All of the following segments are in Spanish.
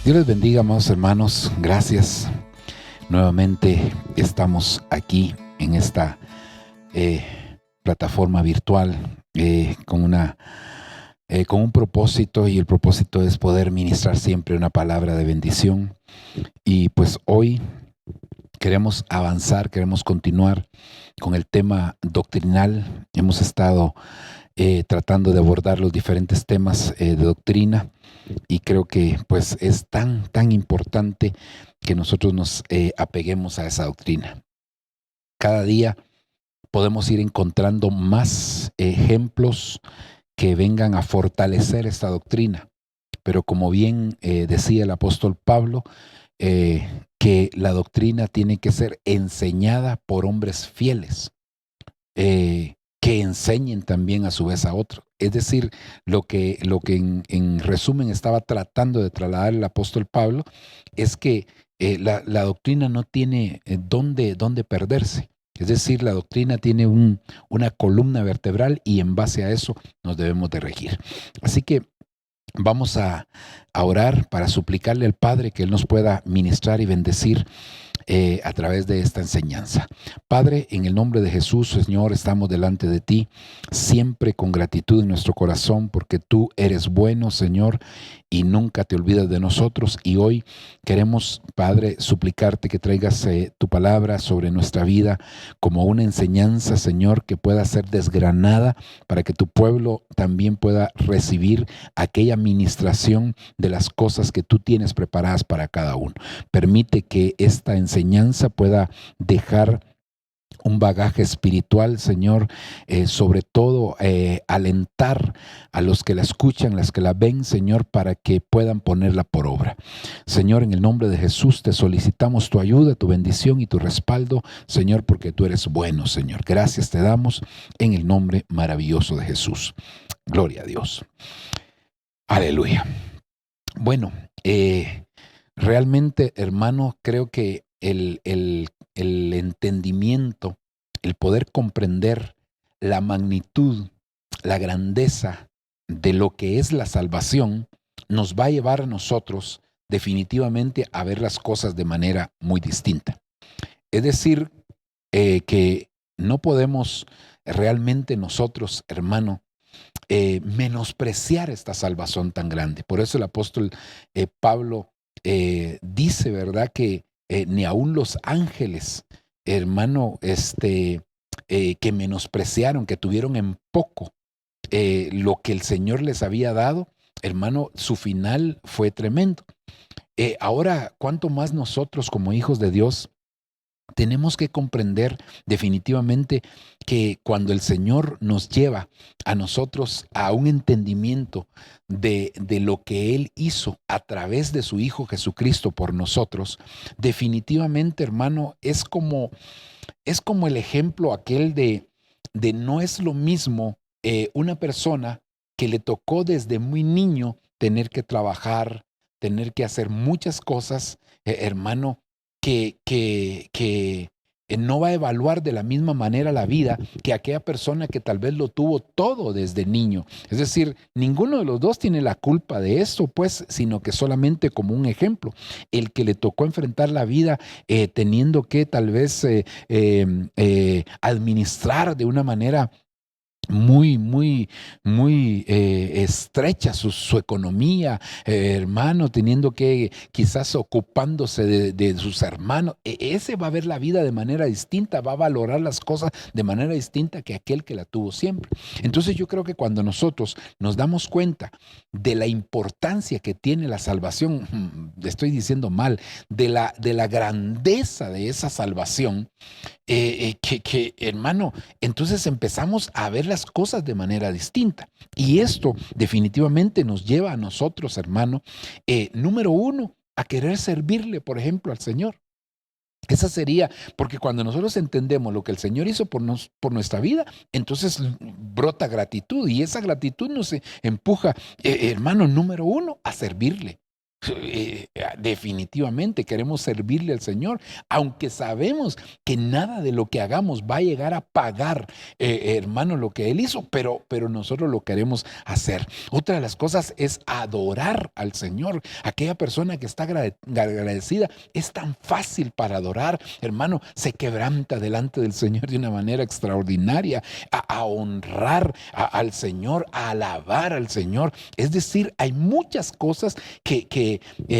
Dios les bendiga, amados hermanos. Gracias. Nuevamente estamos aquí en esta plataforma virtual con un propósito, y el propósito es poder ministrar siempre una palabra de bendición. Y pues hoy queremos avanzar, queremos continuar con el tema doctrinal. Hemos estado tratando de abordar los diferentes temas de doctrina, y creo que pues es tan importante que nosotros nos apeguemos a esa doctrina. Cada día podemos ir encontrando más ejemplos que vengan a fortalecer esta doctrina, pero como bien decía el apóstol Pablo, que la doctrina tiene que ser enseñada por hombres fieles, que enseñen también a su vez a otros. Es decir, lo que en resumen estaba tratando de trasladar el apóstol Pablo es que la doctrina no tiene dónde perderse. Es decir, la doctrina tiene una columna vertebral, y en base a eso nos debemos de regir. Así que vamos a orar para suplicarle al Padre que Él nos pueda ministrar y bendecir a través de esta enseñanza. Padre, en el nombre de Jesús, Señor, estamos delante de ti, siempre con gratitud en nuestro corazón, porque tú eres bueno, Señor, y nunca te olvidas de nosotros. Y hoy queremos, Padre, suplicarte que traigas tu palabra sobre nuestra vida como una enseñanza, Señor, que pueda ser desgranada para que tu pueblo también pueda recibir aquella ministración de las cosas que tú tienes preparadas para cada uno. Permite que esta enseñanza pueda dejar un bagaje espiritual, Señor, sobre todo alentar a los que la escuchan, las que la ven, Señor, para que puedan ponerla por obra. Señor, en el nombre de Jesús te solicitamos tu ayuda, tu bendición y tu respaldo, Señor, porque tú eres bueno, Señor. Gracias te damos en el nombre maravilloso de Jesús. Gloria a Dios. Aleluya. Bueno, realmente, hermano, creo que el entendimiento, el poder comprender la magnitud, la grandeza de lo que es la salvación, nos va a llevar a nosotros definitivamente a ver las cosas de manera muy distinta. Es decir, que no podemos realmente nosotros, hermano, menospreciar esta salvación tan grande. Por eso el apóstol Pablo dice, ¿verdad?, que ni aun los ángeles, hermano, que menospreciaron, que tuvieron en poco lo que el Señor les había dado, hermano, su final fue tremendo. Ahora, ¿cuánto más nosotros como hijos de Dios tenemos que comprender definitivamente que cuando el Señor nos lleva a nosotros a un entendimiento de lo que Él hizo a través de su Hijo Jesucristo por nosotros, definitivamente, hermano, es como el ejemplo aquel de no es lo mismo una persona que le tocó desde muy niño tener que trabajar, tener que hacer muchas cosas, hermano, que no va a evaluar de la misma manera la vida que aquella persona que tal vez lo tuvo todo desde niño. Es decir, ninguno de los dos tiene la culpa de esto, pues, sino que solamente como un ejemplo. El que le tocó enfrentar la vida teniendo que tal vez administrar de una manera muy estrecha su economía, hermano, teniendo que quizás ocupándose de sus hermanos. Ese va a ver la vida de manera distinta, va a valorar las cosas de manera distinta que aquel que la tuvo siempre. Entonces yo creo que cuando nosotros nos damos cuenta de la importancia que tiene la salvación, estoy diciendo mal, de la grandeza de esa salvación, hermano, entonces empezamos a ver las cosas de manera distinta. Y esto definitivamente nos lleva a nosotros, hermano, número uno, a querer servirle, por ejemplo, al Señor. Esa sería, porque cuando nosotros entendemos lo que el Señor hizo por nuestra vida, entonces brota gratitud, y esa gratitud nos empuja, hermano, número uno, a servirle. Definitivamente queremos servirle al Señor, aunque sabemos que nada de lo que hagamos va a llegar a pagar, hermano, lo que Él hizo, pero nosotros lo queremos hacer. Otra de las cosas es adorar al Señor. Aquella persona que está agradecida es tan fácil para adorar, hermano, se quebranta delante del Señor de una manera extraordinaria, a honrar al Señor, a alabar al Señor. Es decir, hay muchas cosas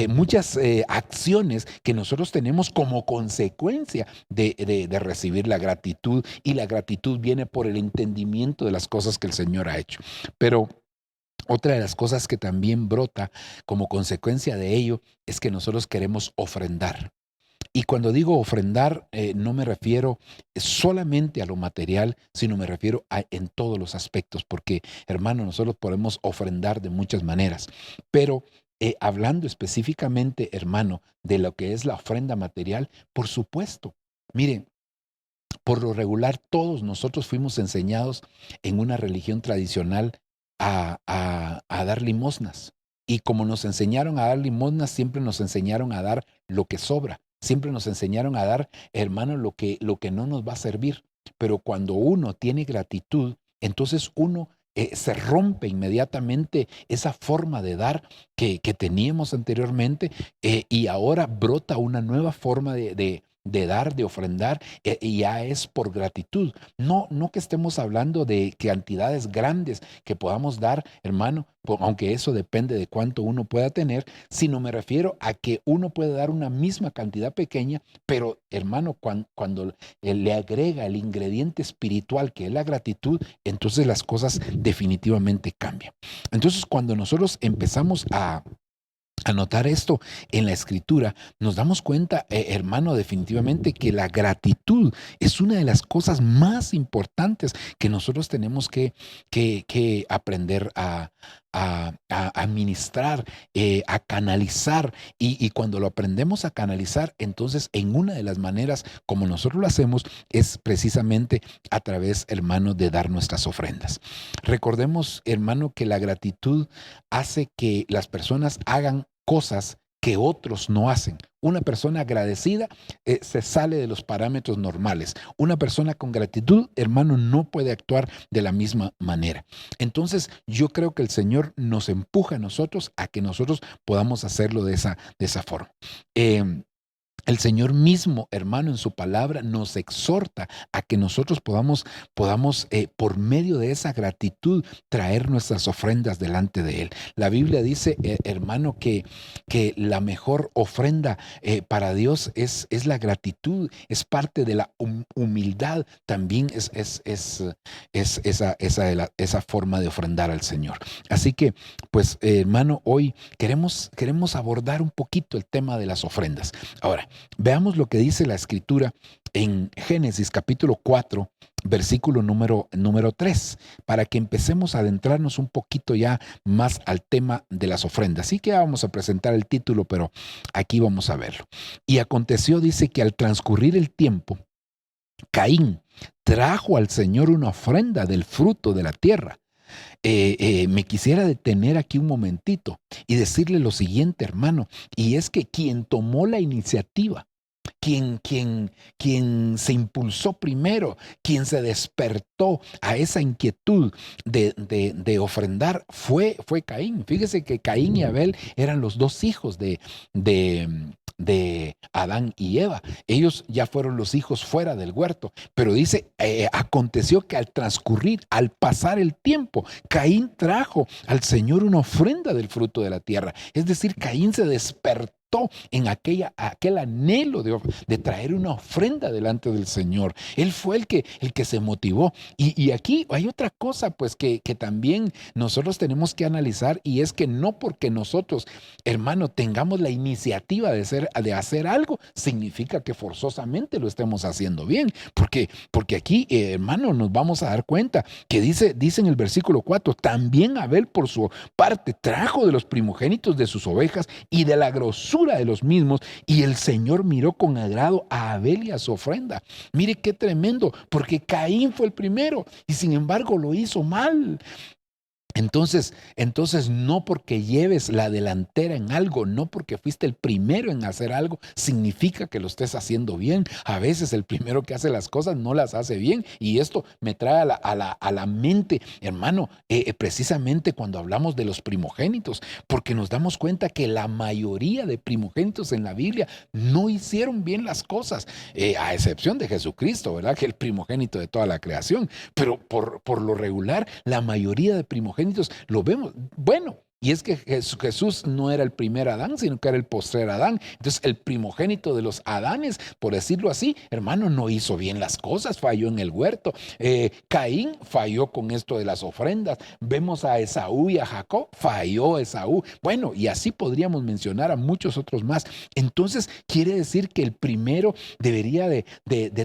muchas acciones que nosotros tenemos como consecuencia de recibir la gratitud, y la gratitud viene por el entendimiento de las cosas que el Señor ha hecho. Pero otra de las cosas que también brota como consecuencia de ello es que nosotros queremos ofrendar. Y cuando digo ofrendar, no me refiero solamente a lo material, sino me refiero en todos los aspectos, porque, hermano, nosotros podemos ofrendar de muchas maneras, pero hablando específicamente, hermano, de lo que es la ofrenda material, por supuesto. Miren, por lo regular, todos nosotros fuimos enseñados en una religión tradicional a dar limosnas. Y como nos enseñaron a dar limosnas, siempre nos enseñaron a dar lo que sobra. Siempre nos enseñaron a dar, hermano, lo que no nos va a servir. Pero cuando uno tiene gratitud, entonces uno se rompe inmediatamente esa forma de dar que teníamos anteriormente, y ahora brota una nueva forma de dar, de ofrendar, y ya es por gratitud. No, no que estemos hablando de cantidades grandes que podamos dar, hermano, aunque eso depende de cuánto uno pueda tener, sino me refiero a que uno puede dar una misma cantidad pequeña, pero, hermano, cuando le agrega el ingrediente espiritual que es la gratitud, entonces las cosas definitivamente cambian. Entonces, cuando nosotros empezamos a notar esto en la escritura, nos damos cuenta, hermano, definitivamente que la gratitud es una de las cosas más importantes que nosotros tenemos que aprender a administrar, a canalizar. Y cuando lo aprendemos a canalizar, entonces en una de las maneras como nosotros lo hacemos es precisamente a través, hermano, de dar nuestras ofrendas. Recordemos, hermano, que la gratitud hace que las personas hagan cosas que otros no hacen. Una persona agradecida se sale de los parámetros normales. Una persona con gratitud, hermano, no puede actuar de la misma manera. Entonces, yo creo que el Señor nos empuja a nosotros a que nosotros podamos hacerlo de esa forma. El Señor mismo, hermano, en su palabra nos exhorta a que nosotros podamos por medio de esa gratitud, traer nuestras ofrendas delante de Él. La Biblia dice, hermano, que la mejor ofrenda para Dios es la gratitud, es parte de la humildad, también es esa forma de ofrendar al Señor. Así que, pues, hermano, hoy queremos abordar un poquito el tema de las ofrendas. Ahora, veamos lo que dice la Escritura en Génesis capítulo 4, versículo número 3, para que empecemos a adentrarnos un poquito ya más al tema de las ofrendas. Así que vamos a presentar el título, pero aquí vamos a verlo. Y aconteció, dice, que al transcurrir el tiempo, Caín trajo al Señor una ofrenda del fruto de la tierra. Me quisiera detener aquí un momentito y decirle lo siguiente, hermano, y es que quien tomó la iniciativa, quien se impulsó primero, quien se despertó a esa inquietud de ofrendar fue Caín. Fíjese que Caín y Abel eran los dos hijos de Adán y Eva. Ellos ya fueron los hijos fuera del huerto, pero dice, aconteció que al pasar el tiempo, Caín trajo al Señor una ofrenda del fruto de la tierra. Es decir, Caín se despertó en aquel anhelo de traer una ofrenda delante del Señor. Él fue el que se motivó. Y aquí hay otra cosa, pues, que también nosotros tenemos que analizar, y es que no porque nosotros, hermano, tengamos la iniciativa de hacer algo, significa que forzosamente lo estemos haciendo bien. Porque aquí, hermano, nos vamos a dar cuenta que dice en el versículo 4, también Abel por su parte trajo de los primogénitos de sus ovejas y de la grosura de los mismos, y el Señor miró con agrado a Abel y a su ofrenda. Mire qué tremendo, porque Caín fue el primero y sin embargo lo hizo mal. Entonces no porque lleves la delantera en algo, no porque fuiste el primero en hacer algo, significa que lo estés haciendo bien. A veces el primero que hace las cosas no las hace bien y esto me trae a la mente, hermano, precisamente cuando hablamos de los primogénitos, porque nos damos cuenta que la mayoría de primogénitos en la Biblia no hicieron bien las cosas, a excepción de Jesucristo, ¿verdad? Que es el primogénito de toda la creación, pero por lo regular, la mayoría de primogénitos lo vemos. Bueno, y es que Jesús no era el primer Adán, sino que era el postrer Adán. Entonces, el primogénito de los Adanes, por decirlo así, hermano, no hizo bien las cosas, falló en el huerto. Caín falló con esto de las ofrendas. Vemos a Esaú y a Jacob, falló Esaú. Bueno, y así podríamos mencionar a muchos otros más. Entonces, quiere decir que el primero debería de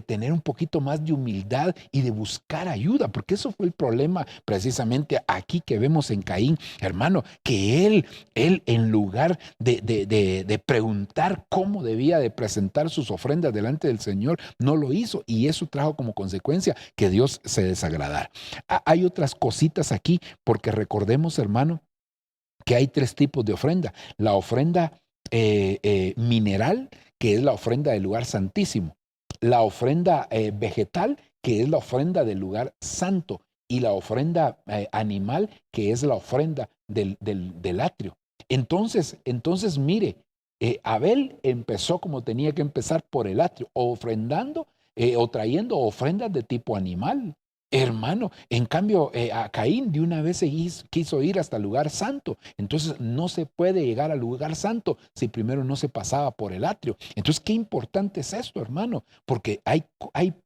tener un poquito más de humildad y de buscar ayuda, porque eso fue el problema precisamente aquí que vemos en Caín, hermano, que él en lugar de preguntar cómo debía de presentar sus ofrendas delante del Señor, no lo hizo y eso trajo como consecuencia que Dios se desagradara. Hay otras cositas aquí, porque recordemos, hermano, que hay tres tipos de ofrenda. La ofrenda mineral, que es la ofrenda del lugar santísimo. La ofrenda vegetal, que es la ofrenda del lugar santo. Y la ofrenda animal, que es la ofrenda del atrio. Entonces mire, Abel empezó como tenía que empezar por el atrio, ofrendando o trayendo ofrendas de tipo animal. Hermano, en cambio, a Caín de una vez quiso ir hasta el lugar santo. Entonces no se puede llegar al lugar santo si primero no se pasaba por el atrio. Entonces, qué importante es esto, hermano, porque hay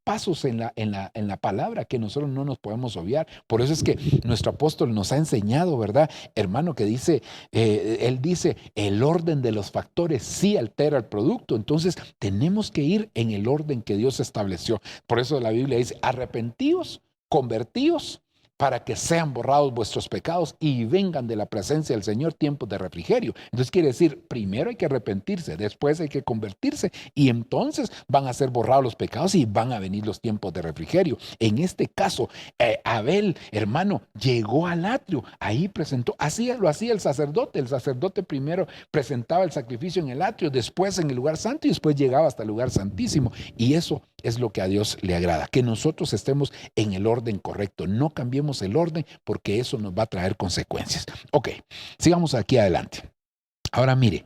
pasos en la palabra que nosotros no nos podemos obviar. Por eso es que nuestro apóstol nos ha enseñado, ¿verdad, hermano? Que dice, él dice, el orden de los factores sí altera el producto. Entonces, tenemos que ir en el orden que Dios estableció. Por eso la Biblia dice, arrepentíos, convertíos, para que sean borrados vuestros pecados y vengan de la presencia del Señor tiempos de refrigerio. Entonces quiere decir, primero hay que arrepentirse, después hay que convertirse y entonces van a ser borrados los pecados y van a venir los tiempos de refrigerio. En este caso, Abel, hermano, llegó al atrio, ahí presentó, lo hacía el sacerdote primero presentaba el sacrificio en el atrio, después en el lugar santo y después llegaba hasta el lugar santísimo. Y eso es lo que a Dios le agrada, que nosotros estemos en el orden correcto, no cambiemos el orden porque eso nos va a traer consecuencias. Ok, sigamos aquí adelante. Ahora mire,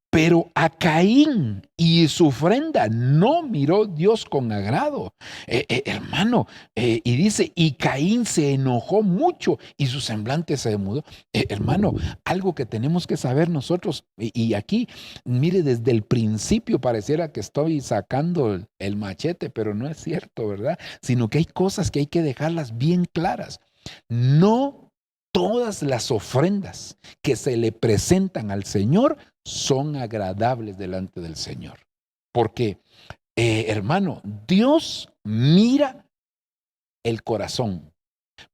pero a Caín y su ofrenda no miró Dios con agrado, hermano, y dice, y Caín se enojó mucho y su semblante se demudó. Hermano, algo que tenemos que saber nosotros, y aquí, mire, desde el principio pareciera que estoy sacando el machete, pero no es cierto, ¿verdad? Sino que hay cosas que hay que dejarlas bien claras. No todas las ofrendas que se le presentan al Señor son agradables delante del Señor. Porque, hermano, Dios mira el corazón,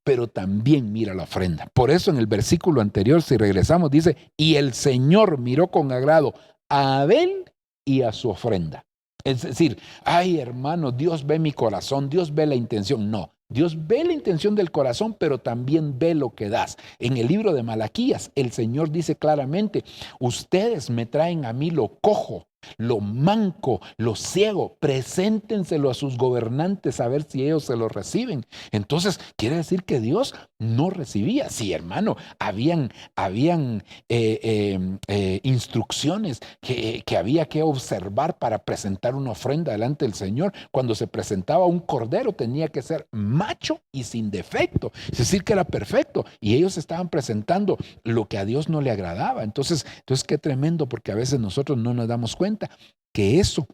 pero también mira la ofrenda. Por eso en el versículo anterior, si regresamos, dice, y el Señor miró con agrado a Abel y a su ofrenda. Es decir, ay hermano, Dios ve mi corazón, Dios ve la intención. No, Dios ve la intención del corazón, pero también ve lo que das. En el libro de Malaquías, el Señor dice claramente, ustedes me traen a mí lo cojo, lo manco, lo ciego, preséntenselo a sus gobernantes a ver si ellos se lo reciben. Entonces, quiere decir que Dios no recibía. Sí, hermano, habían instrucciones que había que observar para presentar una ofrenda delante del Señor. Cuando se presentaba un cordero, tenía que ser macho y sin defecto, es decir, que era perfecto. Y ellos estaban presentando lo que a Dios no le agradaba. Entonces qué tremendo, porque a veces nosotros no nos damos cuenta que eso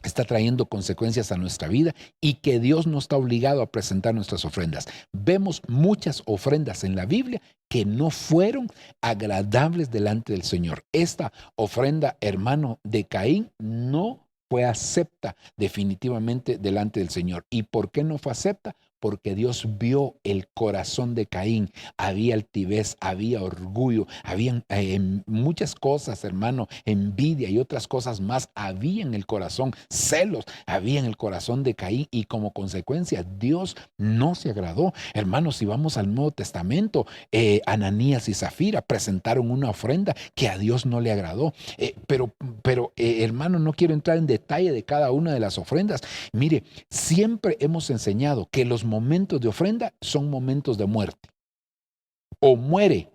está trayendo consecuencias a nuestra vida y que Dios no está obligado a presentar nuestras ofrendas. Vemos muchas ofrendas en la Biblia que no fueron agradables delante del Señor. Esta ofrenda, hermano, de Caín no fue acepta definitivamente delante del Señor. ¿Y por qué no fue acepta? porque Dios vio el corazón de Caín. Había altivez, había orgullo, había muchas cosas, hermano, envidia y otras cosas más. Había en el corazón celos, había en el corazón de Caín, y como consecuencia Dios no se agradó. Hermanos, si vamos al Nuevo Testamento, Ananías y Zafira presentaron una ofrenda que a Dios no le agradó. Hermano, no quiero entrar en detalle de cada una de las ofrendas. Mire, siempre hemos enseñado que los momentos de ofrenda son momentos de muerte. O muere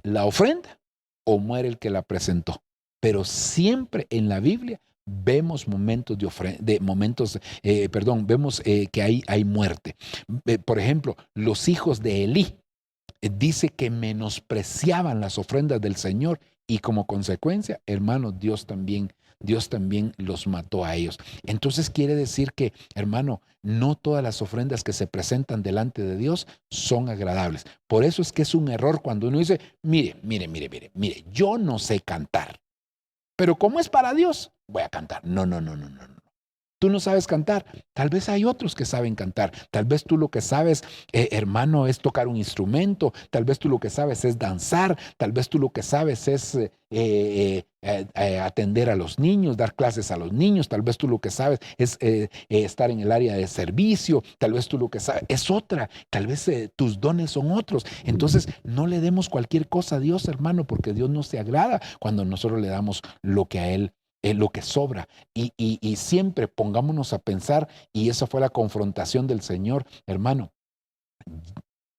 la ofrenda o muere el que la presentó. Pero siempre en la Biblia vemos momentos de ofrenda, vemos que hay muerte. Por ejemplo, los hijos de Elí, dice que menospreciaban las ofrendas del Señor, y como consecuencia, hermano, Dios también los mató a ellos. Entonces quiere decir que, hermano, no todas las ofrendas que se presentan delante de Dios son agradables. Por eso es que es un error cuando uno dice, mire, yo no sé cantar, pero como es para Dios, voy a cantar. No. Tú no sabes cantar, tal vez hay otros que saben cantar, tal vez tú lo que sabes, hermano, es tocar un instrumento, tal vez tú lo que sabes es danzar, tal vez tú lo que sabes es atender a los niños, dar clases a los niños, tal vez tú lo que sabes es estar en el área de servicio, tal vez tú lo que sabes es otra, tal vez tus dones son otros. Entonces no le demos cualquier cosa a Dios, hermano, porque Dios no se agrada cuando nosotros le damos lo que a Él lo que sobra, y siempre pongámonos a pensar, y esa fue la confrontación del Señor, hermano,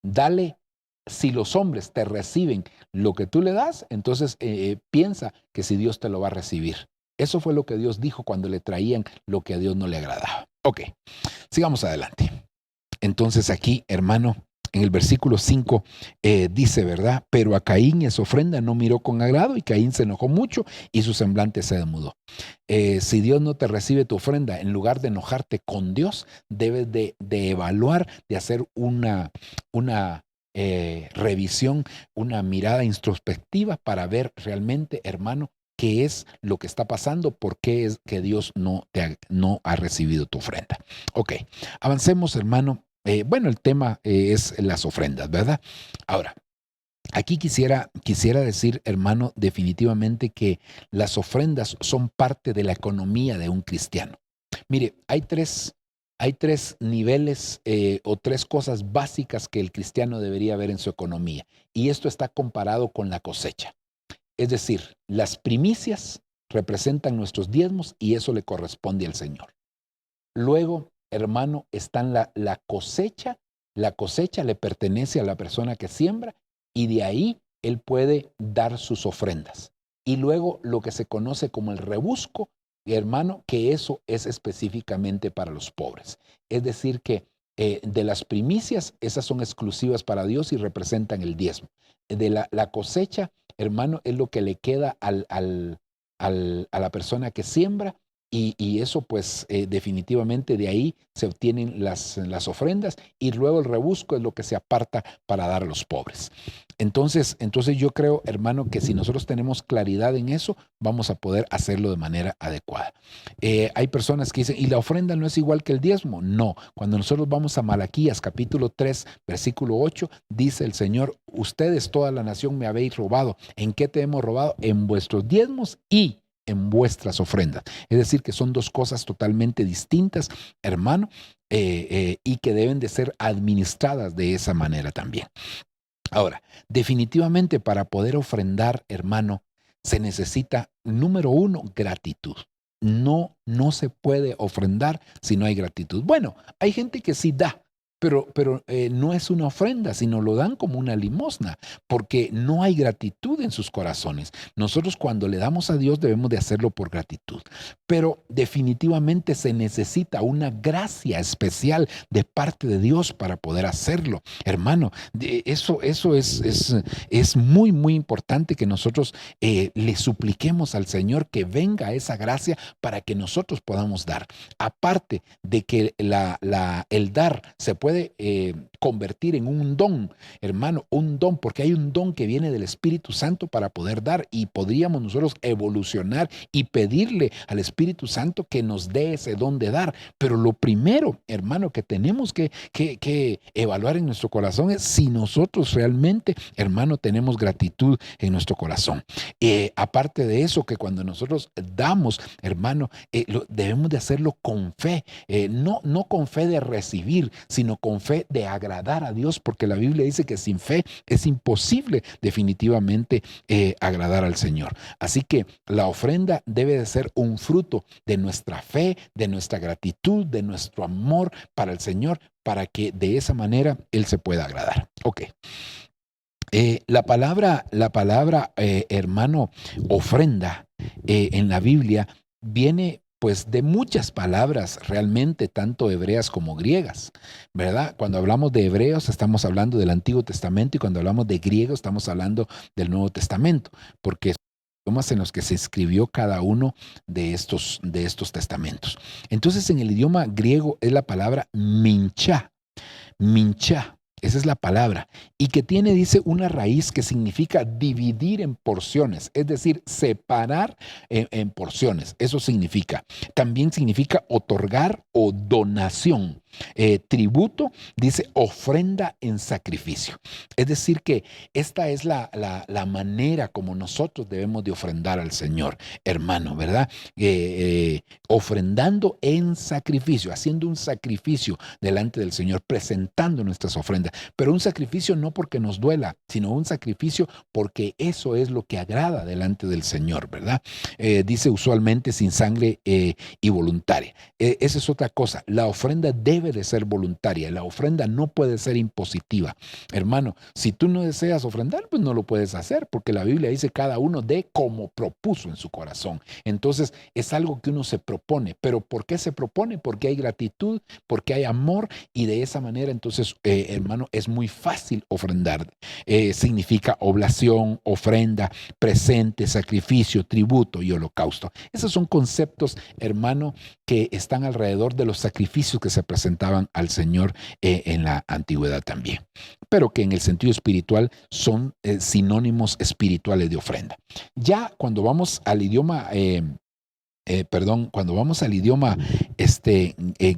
dale, si los hombres te reciben lo que tú le das, entonces piensa que si Dios te lo va a recibir. Eso fue lo que Dios dijo cuando le traían lo que a Dios no le agradaba. Ok, sigamos adelante. Entonces aquí, hermano, en el versículo 5 dice, ¿verdad? Pero a Caín y su ofrenda no miró con agrado, y Caín se enojó mucho y su semblante se demudó. Si Dios no te recibe tu ofrenda, en lugar de enojarte con Dios, debes de evaluar, de hacer una revisión, una mirada introspectiva para ver realmente, hermano, qué es lo que está pasando, por qué es que Dios no ha recibido tu ofrenda. Ok, avancemos, hermano. El tema es las ofrendas, ¿verdad? Ahora, aquí quisiera decir, hermano, definitivamente que las ofrendas son parte de la economía de un cristiano. Mire, hay tres niveles o tres cosas básicas que el cristiano debería ver en su economía, y esto está comparado con la cosecha. Es decir, las primicias representan nuestros diezmos y eso le corresponde al Señor. Luego, hermano, está la cosecha. La cosecha le pertenece a la persona que siembra, y de ahí él puede dar sus ofrendas. Y luego lo que se conoce como el rebusco, hermano, que eso es específicamente para los pobres. Es decir que de las primicias, esas son exclusivas para Dios y representan el diezmo. De la cosecha, hermano, es lo que le queda a la persona que siembra. Y eso pues definitivamente de ahí se obtienen las ofrendas, y luego el rebusco es lo que se aparta para dar a los pobres. Entonces yo creo, hermano, que si nosotros tenemos claridad en eso, vamos a poder hacerlo de manera adecuada. Hay personas que dicen, ¿y la ofrenda no es igual que el diezmo? No. Cuando nosotros vamos a Malaquías capítulo 3, versículo 8, dice el Señor, ustedes, toda la nación, me habéis robado. ¿En qué te hemos robado? En vuestros diezmos y en vuestras ofrendas. Es decir, que son dos cosas totalmente distintas, hermano, y que deben de ser administradas de esa manera también. Ahora, definitivamente para poder ofrendar, hermano, se necesita, número uno, gratitud. No se puede ofrendar si no hay gratitud. Bueno, hay gente que sí da, pero no es una ofrenda, sino lo dan como una limosna, porque no hay gratitud en sus corazones. Nosotros cuando le damos a Dios debemos de hacerlo por gratitud, pero definitivamente se necesita una gracia especial de parte de Dios para poder hacerlo. Hermano, eso es muy, muy importante que nosotros le supliquemos al Señor que venga esa gracia para que nosotros podamos dar. Aparte de que el dar se puede puede convertir en un don, hermano, un don, porque hay un don que viene del Espíritu Santo para poder dar, y podríamos nosotros evolucionar y pedirle al Espíritu Santo que nos dé ese don de dar. Pero lo primero, hermano, que tenemos que evaluar en nuestro corazón es si nosotros realmente, hermano, tenemos gratitud en nuestro corazón. Aparte de eso, que cuando nosotros damos, hermano, debemos de hacerlo con fe, no con fe de recibir, sino con fe de agradar a Dios, porque la Biblia dice que sin fe es imposible definitivamente agradar al Señor. Así que la ofrenda debe de ser un fruto de nuestra fe, de nuestra gratitud, de nuestro amor para el Señor, para que de esa manera Él se pueda agradar. Ok. La palabra, hermano, ofrenda, en la Biblia viene pues de muchas palabras realmente, tanto hebreas como griegas, ¿verdad? Cuando hablamos de hebreos estamos hablando del Antiguo Testamento, y cuando hablamos de griego estamos hablando del Nuevo Testamento, porque son idiomas en los que se escribió cada uno de estos testamentos. Entonces, en el idioma griego es la palabra minchá. Minchá, esa es la palabra, y que tiene, dice, una raíz que significa dividir en porciones, es decir, separar en porciones. Eso significa. También significa otorgar o donación. Tributo, dice, ofrenda en sacrificio. Es decir, que esta es la manera como nosotros debemos de ofrendar al Señor, hermano, ¿verdad? Ofrendando en sacrificio, haciendo un sacrificio delante del Señor, presentando nuestras ofrendas. Pero un sacrificio no porque nos duela, sino un sacrificio porque eso es lo que agrada delante del Señor, ¿verdad? Dice usualmente sin sangre y voluntaria. Esa es otra cosa. La ofrenda debe de ser voluntaria. La ofrenda no puede ser impositiva. Hermano, si tú no deseas ofrendar, pues no lo puedes hacer, porque la Biblia dice cada uno dé como propuso en su corazón. Entonces es algo que uno se propone. ¿Pero por qué se propone? Porque hay gratitud, porque hay amor, y de esa manera entonces, hermano, es muy fácil ofrendar. Significa oblación, ofrenda, presente, sacrificio, tributo y holocausto. Esos son conceptos, hermano, que están alrededor de los sacrificios que se presentaban al Señor en la antigüedad también, pero que en el sentido espiritual son sinónimos espirituales de ofrenda. Ya cuando vamos al idioma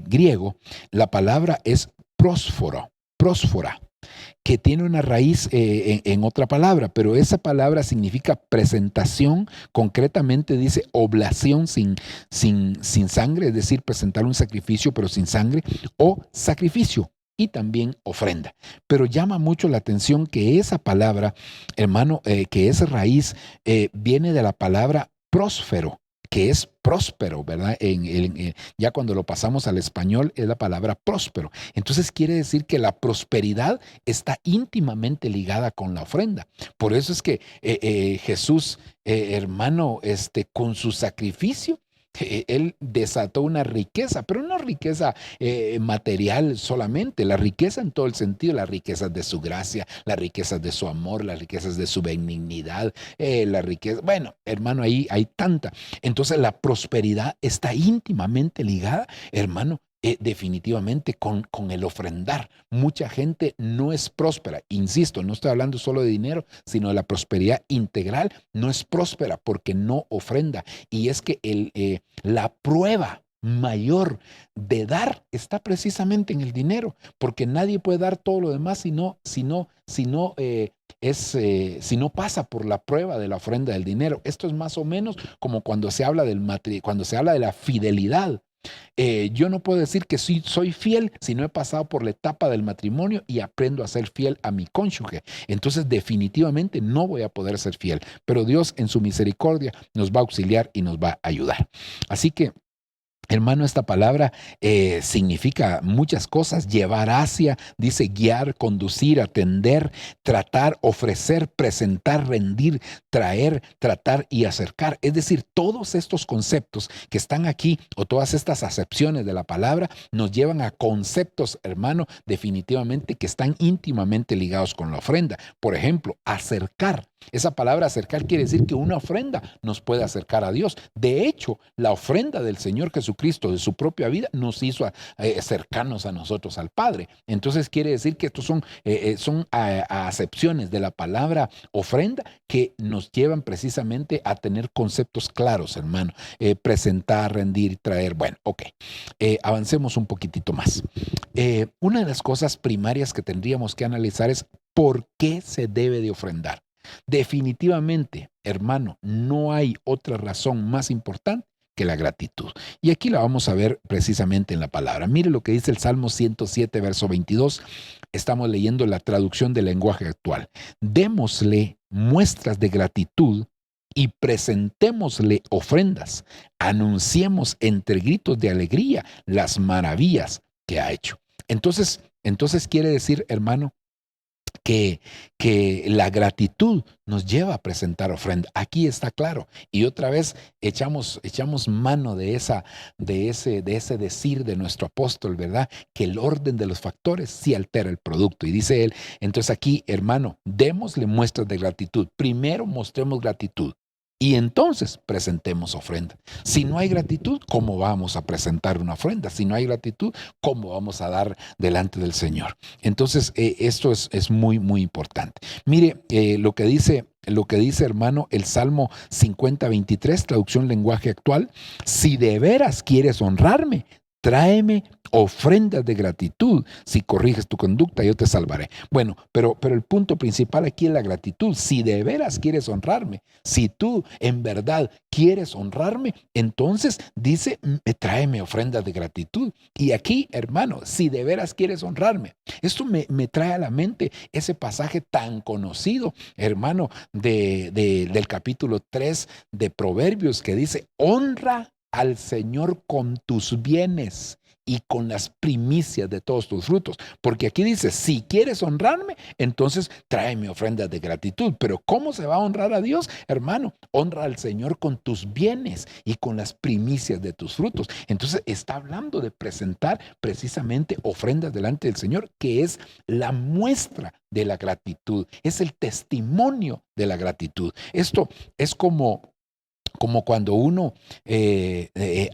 griego, la palabra es prósfora, que tiene una raíz en otra palabra, pero esa palabra significa presentación. Concretamente dice oblación sin sangre, es decir, presentar un sacrificio pero sin sangre, o sacrificio, y también ofrenda. Pero llama mucho la atención que esa palabra, hermano, que esa raíz viene de la palabra próspero, que es próspero, ¿verdad? Ya cuando lo pasamos al español es la palabra próspero. Entonces quiere decir que la prosperidad está íntimamente ligada con la ofrenda. Por eso es que Jesús, hermano, con su sacrificio, él desató una riqueza, pero no riqueza material solamente, la riqueza en todo el sentido, las riquezas de su gracia, las riquezas de su amor, las riquezas de su benignidad, la riqueza, bueno, hermano, ahí hay tanta. Entonces la prosperidad está íntimamente ligada, hermano, definitivamente con el ofrendar. Mucha gente no es próspera. Insisto, no estoy hablando solo de dinero, sino de la prosperidad integral. No es próspera porque no ofrenda. Y es que la prueba mayor de dar está precisamente en el dinero, porque nadie puede dar todo lo demás si no pasa por la prueba de la ofrenda del dinero. Esto es más o menos como cuando se habla cuando se habla de la fidelidad. Yo no puedo decir que soy fiel si no he pasado por la etapa del matrimonio y aprendo a ser fiel a mi cónyuge. Entonces definitivamente no voy a poder ser fiel, pero Dios en su misericordia nos va a auxiliar y nos va a ayudar. Así que, hermano, esta palabra significa muchas cosas. Llevar hacia, dice guiar, conducir, atender, tratar, ofrecer, presentar, rendir, traer, tratar y acercar. Es decir, todos estos conceptos que están aquí, o todas estas acepciones de la palabra, nos llevan a conceptos, hermano, definitivamente que están íntimamente ligados con la ofrenda. Por ejemplo, acercar. Esa palabra acercar quiere decir que una ofrenda nos puede acercar a Dios. De hecho, la ofrenda del Señor Jesucristo de su propia vida nos hizo acercarnos a nosotros al Padre. Entonces quiere decir que estos son acepciones de la palabra ofrenda que nos llevan precisamente a tener conceptos claros, hermano. Presentar, rendir, traer. Bueno, ok. Avancemos un poquitito más. Una de las cosas primarias que tendríamos que analizar es por qué se debe de ofrendar. Definitivamente, hermano, no hay otra razón más importante que la gratitud. Y aquí la vamos a ver precisamente en la palabra. Mire lo que dice el Salmo 107, verso 22. Estamos leyendo la traducción del lenguaje actual. Démosle muestras de gratitud y presentémosle ofrendas. Anunciemos entre gritos de alegría las maravillas que ha hecho. Entonces quiere decir, hermano, que la gratitud nos lleva a presentar ofrenda. Aquí está claro. Y otra vez echamos mano de ese decir de nuestro apóstol, ¿verdad? Que el orden de los factores sí altera el producto. Y dice él, entonces aquí, hermano, démosle muestras de gratitud. Primero mostremos gratitud. Y entonces presentemos ofrenda. Si no hay gratitud, ¿cómo vamos a presentar una ofrenda? Si no hay gratitud, ¿cómo vamos a dar delante del Señor? Entonces, esto es muy, muy importante. Mire, lo que dice, hermano, el Salmo 50:23, traducción lenguaje actual. Si de veras quieres honrarme, tráeme ofrendas de gratitud. Si corriges tu conducta, yo te salvaré. Bueno, pero el punto principal aquí es la gratitud. Si de veras quieres honrarme, si tú en verdad quieres honrarme, entonces dice, tráeme ofrendas de gratitud. Y aquí, hermano, si de veras quieres honrarme, esto me trae a la mente ese pasaje tan conocido, hermano, del capítulo 3 de Proverbios, que dice, honra al Señor con tus bienes y con las primicias de todos tus frutos. Porque aquí dice, si quieres honrarme, entonces tráeme ofrendas de gratitud. Pero ¿cómo se va a honrar a Dios? Hermano, honra al Señor con tus bienes y con las primicias de tus frutos. Entonces está hablando de presentar precisamente ofrendas delante del Señor, que es la muestra de la gratitud, es el testimonio de la gratitud. Esto es como cuando uno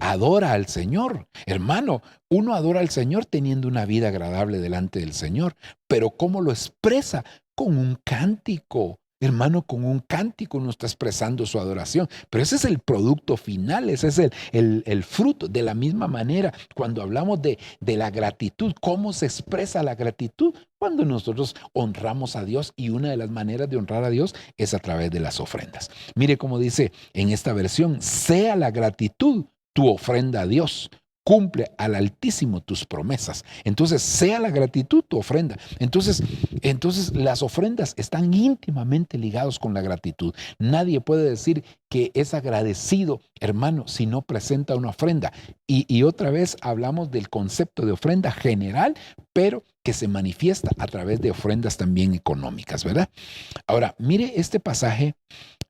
adora al Señor. Hermano, uno adora al Señor teniendo una vida agradable delante del Señor, pero ¿cómo lo expresa? Con un cántico. Hermano, con un cántico uno está expresando su adoración, pero ese es el producto final, ese es el fruto. De la misma manera, cuando hablamos de la gratitud, ¿cómo se expresa la gratitud? Cuando nosotros honramos a Dios, y una de las maneras de honrar a Dios es a través de las ofrendas. Mire cómo dice en esta versión, sea la gratitud tu ofrenda a Dios. Cumple al Altísimo tus promesas. Entonces, sea la gratitud tu ofrenda. Entonces las ofrendas están íntimamente ligados con la gratitud. Nadie puede decir que es agradecido, hermano, si no presenta una ofrenda. Y otra vez hablamos del concepto de ofrenda general, pero que se manifiesta a través de ofrendas también económicas, ¿verdad? Ahora, mire este pasaje,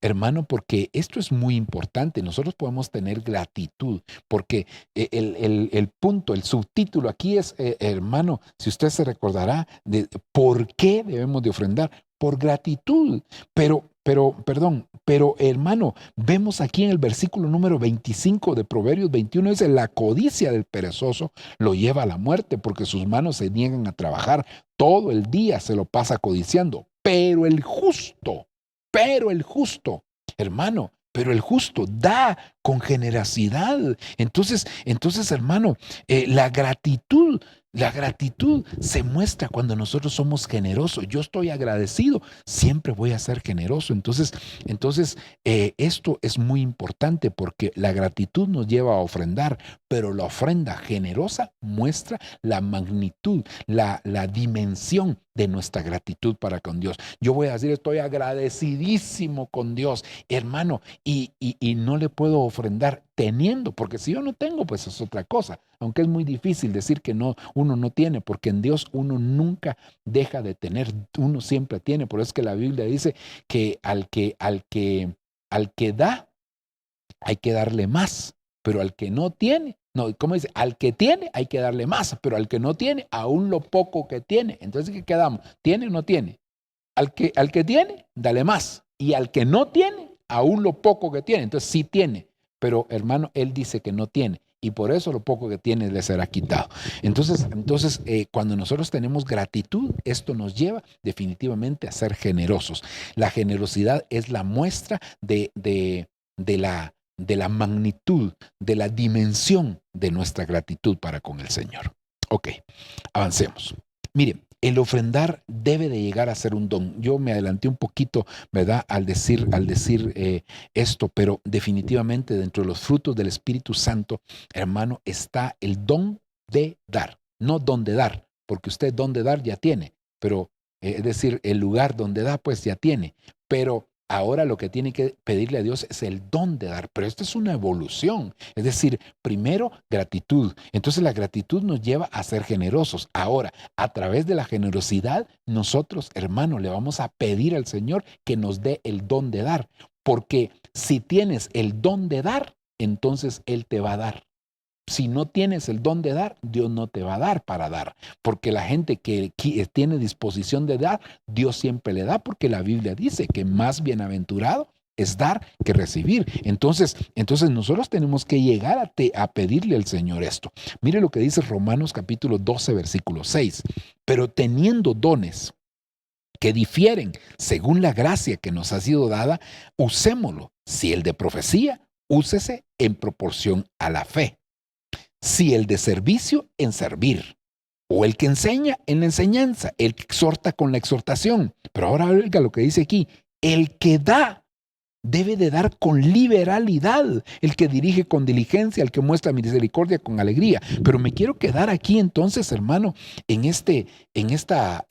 hermano, porque esto es muy importante. Nosotros podemos tener gratitud, porque el punto, el subtítulo aquí es, hermano, si usted se recordará, de por qué debemos de ofrendar. Por gratitud. Pero hermano, vemos aquí en el versículo número 25 de Proverbios 21, dice, la codicia del perezoso lo lleva a la muerte, porque sus manos se niegan a trabajar. Todo el día se lo pasa codiciando. Hermano, pero el justo da con generosidad. Entonces, hermano, la gratitud se muestra cuando nosotros somos generosos. Yo estoy agradecido, siempre voy a ser generoso. Entonces, esto es muy importante, porque la gratitud nos lleva a ofrendar, pero la ofrenda generosa muestra la magnitud, la dimensión de nuestra gratitud para con Dios. Yo voy a decir, estoy agradecidísimo con Dios, hermano, y no le puedo ofrendar teniendo, porque si yo no tengo, pues es otra cosa. Aunque es muy difícil decir que no, uno no tiene, porque en Dios uno nunca deja de tener, uno siempre tiene. Por eso es que la Biblia dice que al que da, hay que darle más, pero al que no tiene, no, ¿cómo dice? Al que tiene hay que darle más, pero al que no tiene, aún lo poco que tiene. Entonces, ¿qué quedamos? ¿Tiene o no tiene? Al que tiene, dale más. Y al que no tiene, aún lo poco que tiene. Entonces sí tiene, pero hermano, él dice que no tiene. Y por eso lo poco que tiene le será quitado. Entonces cuando nosotros tenemos gratitud, esto nos lleva definitivamente a ser generosos. La generosidad es la muestra de la magnitud, de la dimensión de nuestra gratitud para con el Señor. Ok, avancemos. Mire, el ofrendar debe de llegar a ser un don. Yo me adelanté un poquito, ¿verdad? Al decir esto, pero definitivamente dentro de los frutos del Espíritu Santo, hermano, está el don de dar, no don de dar, porque usted don de dar ya tiene, pero es decir, el lugar donde da, pues ya tiene, pero ahora lo que tiene que pedirle a Dios es el don de dar, pero esto es una evolución. Es decir, primero gratitud. Entonces la gratitud nos lleva a ser generosos. Ahora, a través de la generosidad, nosotros, hermano, le vamos a pedir al Señor que nos dé el don de dar. Porque si tienes el don de dar, entonces Él te va a dar. Si no tienes el don de dar, Dios no te va a dar para dar. Porque la gente que tiene disposición de dar, Dios siempre le da, porque la Biblia dice que más bienaventurado es dar que recibir. Entonces nosotros tenemos que llegar a pedirle al Señor esto. Mire lo que dice Romanos capítulo 12, versículo 6. Pero teniendo dones que difieren según la gracia que nos ha sido dada, usémoslo. Si el de profecía, úsese en proporción a la fe. Si el de servicio, en servir. O el que enseña, en la enseñanza. El que exhorta, con la exhortación. Pero ahora oiga lo que dice aquí. El que da, debe de dar con liberalidad. El que dirige con diligencia. El que muestra misericordia con alegría. Pero me quiero quedar aquí entonces, hermano, en esta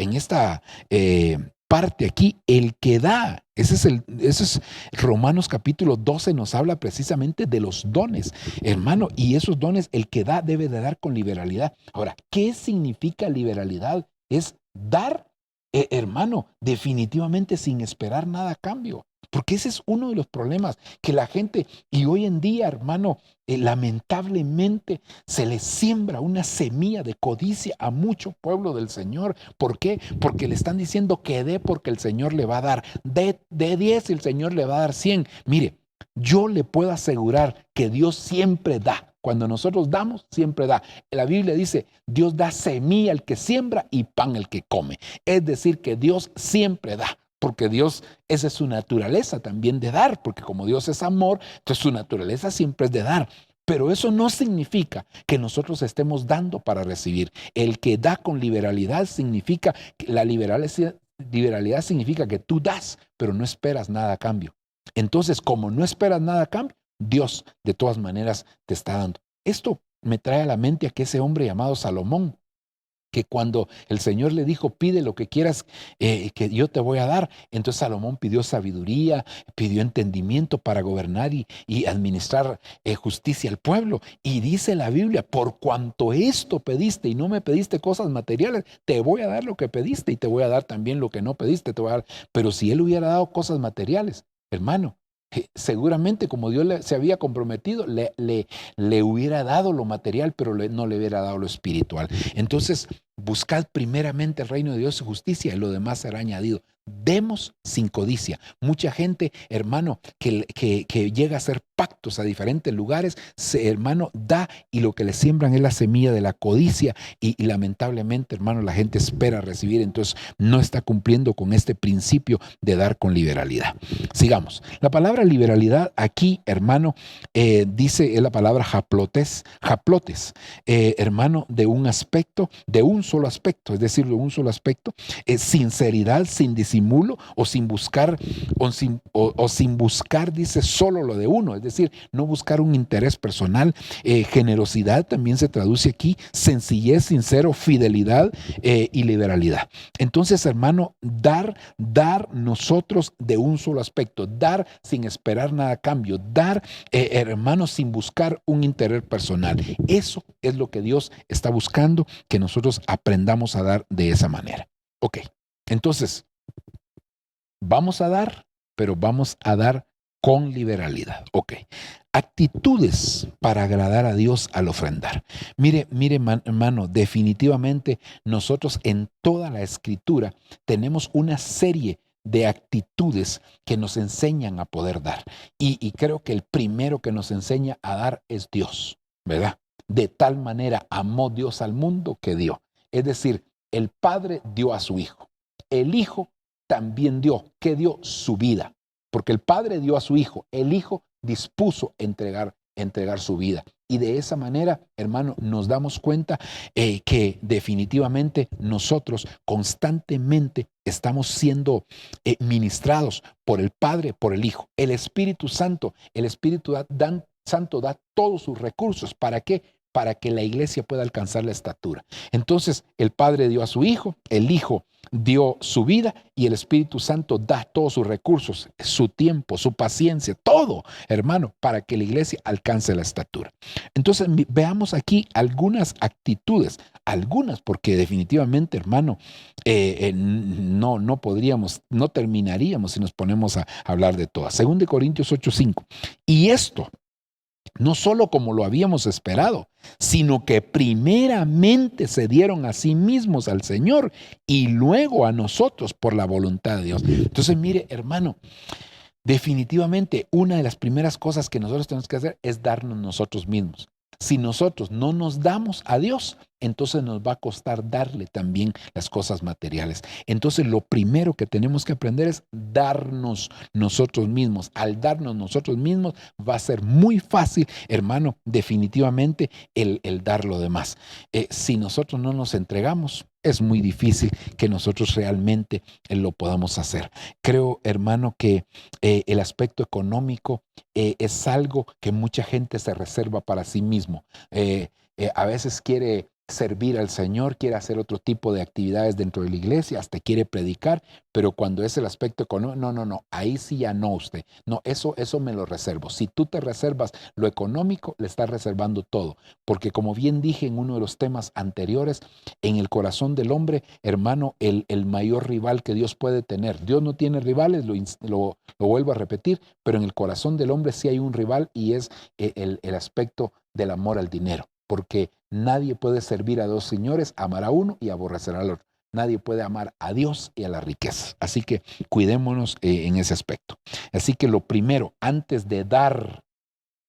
parte aquí, el que da. Ese es Romanos capítulo 12, nos habla precisamente de los dones, hermano, y esos dones, el que da debe de dar con liberalidad. Ahora, ¿qué significa liberalidad? Es dar, hermano, definitivamente sin esperar nada a cambio. Porque ese es uno de los problemas que la gente, y hoy en día, hermano, lamentablemente se le siembra una semilla de codicia a mucho pueblo del Señor. ¿Por qué? Porque le están diciendo que dé porque el Señor le va a dar. De 10 y el Señor le va a dar 100. Mire, yo le puedo asegurar que Dios siempre da. Cuando nosotros damos, siempre da. La Biblia dice, Dios da semilla al que siembra y pan al que come. Es decir, que Dios siempre da. Porque Dios, esa es su naturaleza también de dar, porque como Dios es amor, entonces su naturaleza siempre es de dar. Pero eso no significa que nosotros estemos dando para recibir. El que da con liberalidad significa, la liberalidad significa que tú das, pero no esperas nada a cambio. Entonces, como no esperas nada a cambio, Dios de todas maneras te está dando. Esto me trae a la mente a que ese hombre llamado Salomón, que cuando el Señor le dijo, pide lo que quieras que yo te voy a dar, entonces Salomón pidió sabiduría, pidió entendimiento para gobernar y administrar justicia al pueblo. Y dice la Biblia, por cuanto esto pediste y no me pediste cosas materiales, te voy a dar lo que pediste y te voy a dar también lo que no pediste, te voy a dar. Pero si él hubiera dado cosas materiales, hermano, seguramente como Dios se había comprometido, le hubiera dado lo material, pero no le hubiera dado lo espiritual. Entonces, buscad primeramente el reino de Dios y justicia y lo demás será añadido. Demos sin codicia. Mucha gente, hermano, que llega a hacer pactos a diferentes lugares, hermano, da y lo que le siembran es la semilla de la codicia y lamentablemente, hermano, la gente espera recibir, entonces no está cumpliendo con este principio de dar con liberalidad. Sigamos. La palabra liberalidad aquí, hermano, dice es la palabra japlotes, hermano, de un aspecto, de un solo aspecto, es decir, de un solo aspecto, sinceridad, sin disimulo o sin buscar, sin buscar, dice, solo lo de uno, es decir, no buscar un interés personal. Generosidad también se traduce aquí, sencillez, sincero, fidelidad y liberalidad. Entonces, hermano, dar nosotros de un solo aspecto, dar sin esperar nada a cambio, dar, hermano, sin buscar un interés personal. Eso es lo que Dios está buscando, que nosotros aprendamos a dar de esa manera. Ok, entonces, vamos a dar, pero vamos a dar con liberalidad. Ok. Actitudes para agradar a Dios al ofrendar. Mire, hermano, definitivamente nosotros en toda la Escritura tenemos una serie de actitudes que nos enseñan a poder dar. Y creo que el primero que nos enseña a dar es Dios, ¿verdad? De tal manera amó Dios al mundo que dio. Es decir, el Padre dio a su Hijo. El Hijo también dio, que dio su vida. Porque el Padre dio a su Hijo, el Hijo dispuso entregar su vida. Y de esa manera, hermano, nos damos cuenta que definitivamente nosotros constantemente estamos siendo ministrados por el Padre, por el Hijo. El Espíritu Santo Santo da todos sus recursos. ¿Para qué? Para que la iglesia pueda alcanzar la estatura. Entonces, el Padre dio a su Hijo, el Hijo dio su vida y el Espíritu Santo da todos sus recursos, su tiempo, su paciencia, todo, hermano, para que la iglesia alcance la estatura. Entonces, veamos aquí algunas actitudes, porque definitivamente, hermano, no terminaríamos si nos ponemos a hablar de todas. 2 Corintios 8:5. Y esto, no solo como lo habíamos esperado, sino que primeramente se dieron a sí mismos al Señor y luego a nosotros por la voluntad de Dios. Entonces, mire, hermano, definitivamente una de las primeras cosas que nosotros tenemos que hacer es darnos nosotros mismos. Si nosotros no nos damos a Dios, entonces nos va a costar darle también las cosas materiales. Entonces lo primero que tenemos que aprender es darnos nosotros mismos. Al darnos nosotros mismos va a ser muy fácil, hermano, definitivamente el dar lo demás. Si nosotros no nos entregamos, es muy difícil que nosotros realmente lo podamos hacer. Creo, hermano, que el aspecto económico es algo que mucha gente se reserva para sí mismo. A veces quiere servir al Señor, quiere hacer otro tipo de actividades dentro de la iglesia, hasta quiere predicar, pero cuando es el aspecto económico, no, ahí sí ya no usted. No, eso me lo reservo. Si tú te reservas lo económico, le estás reservando todo, porque como bien dije en uno de los temas anteriores, en el corazón del hombre, hermano, el mayor rival que Dios puede tener. Dios no tiene rivales, lo vuelvo a repetir, pero en el corazón del hombre sí hay un rival y es el aspecto del amor al dinero. Porque nadie puede servir a dos señores, amar a uno y aborrecer al otro. Nadie puede amar a Dios y a las riquezas. Así que cuidémonos en ese aspecto. Así que lo primero, antes de dar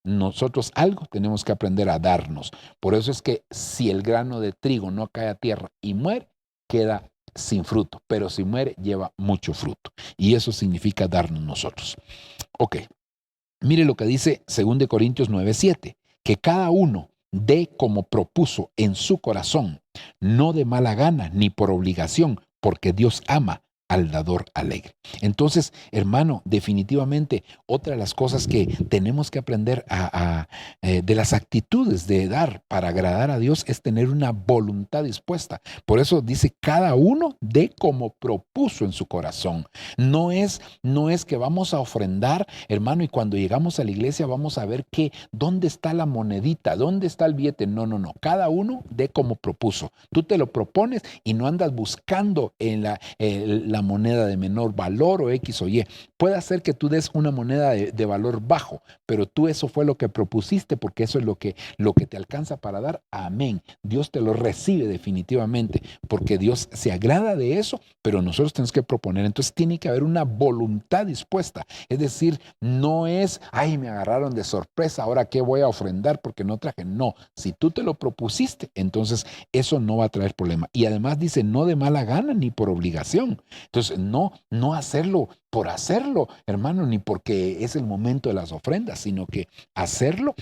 nosotros algo, tenemos que aprender a darnos. Por eso es que si el grano de trigo no cae a tierra y muere, queda sin fruto. Pero si muere, lleva mucho fruto. Y eso significa darnos nosotros. Ok. Mire lo que dice 2 Corintios 9:7, que cada uno dé como propuso en su corazón, no de mala gana ni por obligación, porque Dios ama al dador alegre. Entonces, hermano, definitivamente otra de las cosas que tenemos que aprender de las actitudes de dar para agradar a Dios es tener una voluntad dispuesta. Por eso dice, cada uno dé como propuso en su corazón. No es que vamos a ofrendar, hermano, y cuando llegamos a la iglesia vamos a ver dónde está la monedita, dónde está el billete. No. Cada uno dé como propuso. Tú te lo propones y no andas buscando en la moneda de menor valor o X o Y. Puede ser que tú des una moneda de valor bajo, pero tú eso fue lo que propusiste porque eso es lo que te alcanza para dar. Amén. Dios te lo recibe definitivamente porque Dios se agrada de eso, pero nosotros tenemos que proponer. Entonces tiene que haber una voluntad dispuesta. Es decir, no es, me agarraron de sorpresa, ahora qué voy a ofrendar porque no traje. No, si tú te lo propusiste, entonces eso no va a traer problema. Y además dice, no de mala gana ni por obligación. Entonces, no hacerlo por hacerlo, hermano, ni porque es el momento de las ofrendas, sino que hacerlo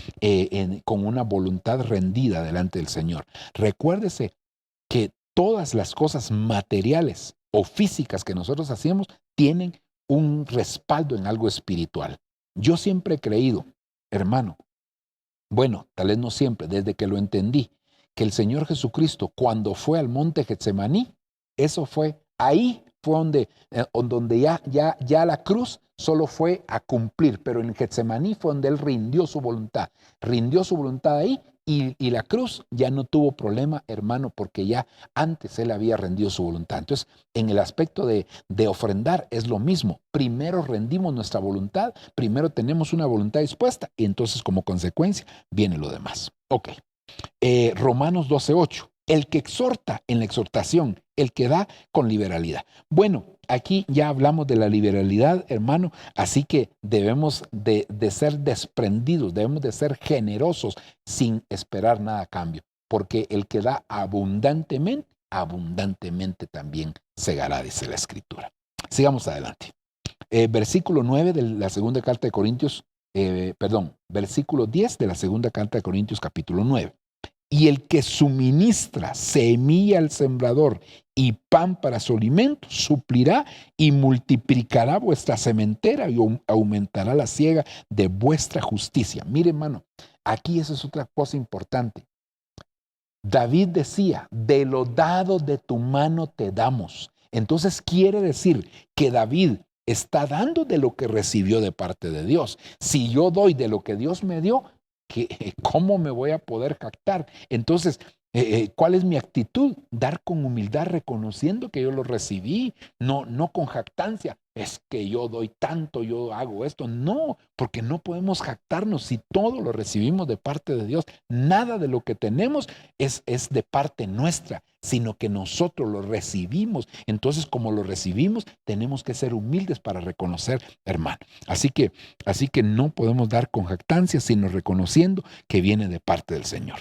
con una voluntad rendida delante del Señor. Recuérdese que todas las cosas materiales o físicas que nosotros hacemos tienen un respaldo en algo espiritual. Yo siempre he creído, hermano, bueno, tal vez no siempre, desde que lo entendí, que el Señor Jesucristo, cuando fue al monte Getsemaní, eso fue ahí. Fue donde ya la cruz solo fue a cumplir, pero en Getsemaní fue donde Él rindió su voluntad ahí y la cruz ya no tuvo problema, hermano, porque ya antes Él había rendido su voluntad. Entonces, en el aspecto de ofrendar es lo mismo. Primero rendimos nuestra voluntad, primero tenemos una voluntad dispuesta y entonces como consecuencia viene lo demás. Ok. Romanos 12:8. El que exhorta en la exhortación, el que da con liberalidad. Bueno, aquí ya hablamos de la liberalidad, hermano, así que debemos de ser desprendidos, debemos de ser generosos sin esperar nada a cambio, porque el que da abundantemente, abundantemente también segará, dice la Escritura. Sigamos adelante. Versículo 9 de la segunda carta de Corintios, versículo 10 de la segunda carta de Corintios capítulo 9. Y el que suministra semilla al sembrador y pan para su alimento, suplirá y multiplicará vuestra sementera y aumentará la siega de vuestra justicia. Mire, hermano, aquí esa es otra cosa importante. David decía, de lo dado de tu mano te damos. Entonces quiere decir que David está dando de lo que recibió de parte de Dios. Si yo doy de lo que Dios me dio, ¿cómo me voy a poder jactar? Entonces, ¿cuál es mi actitud? Dar con humildad, reconociendo que yo lo recibí, no con jactancia. Es que yo doy tanto, yo hago esto. No, porque no podemos jactarnos si todo lo recibimos de parte de Dios. Nada de lo que tenemos es de parte nuestra, sino que nosotros lo recibimos. Entonces, como lo recibimos, tenemos que ser humildes para reconocer, hermano. Así que no podemos dar con jactancia, sino reconociendo que viene de parte del Señor.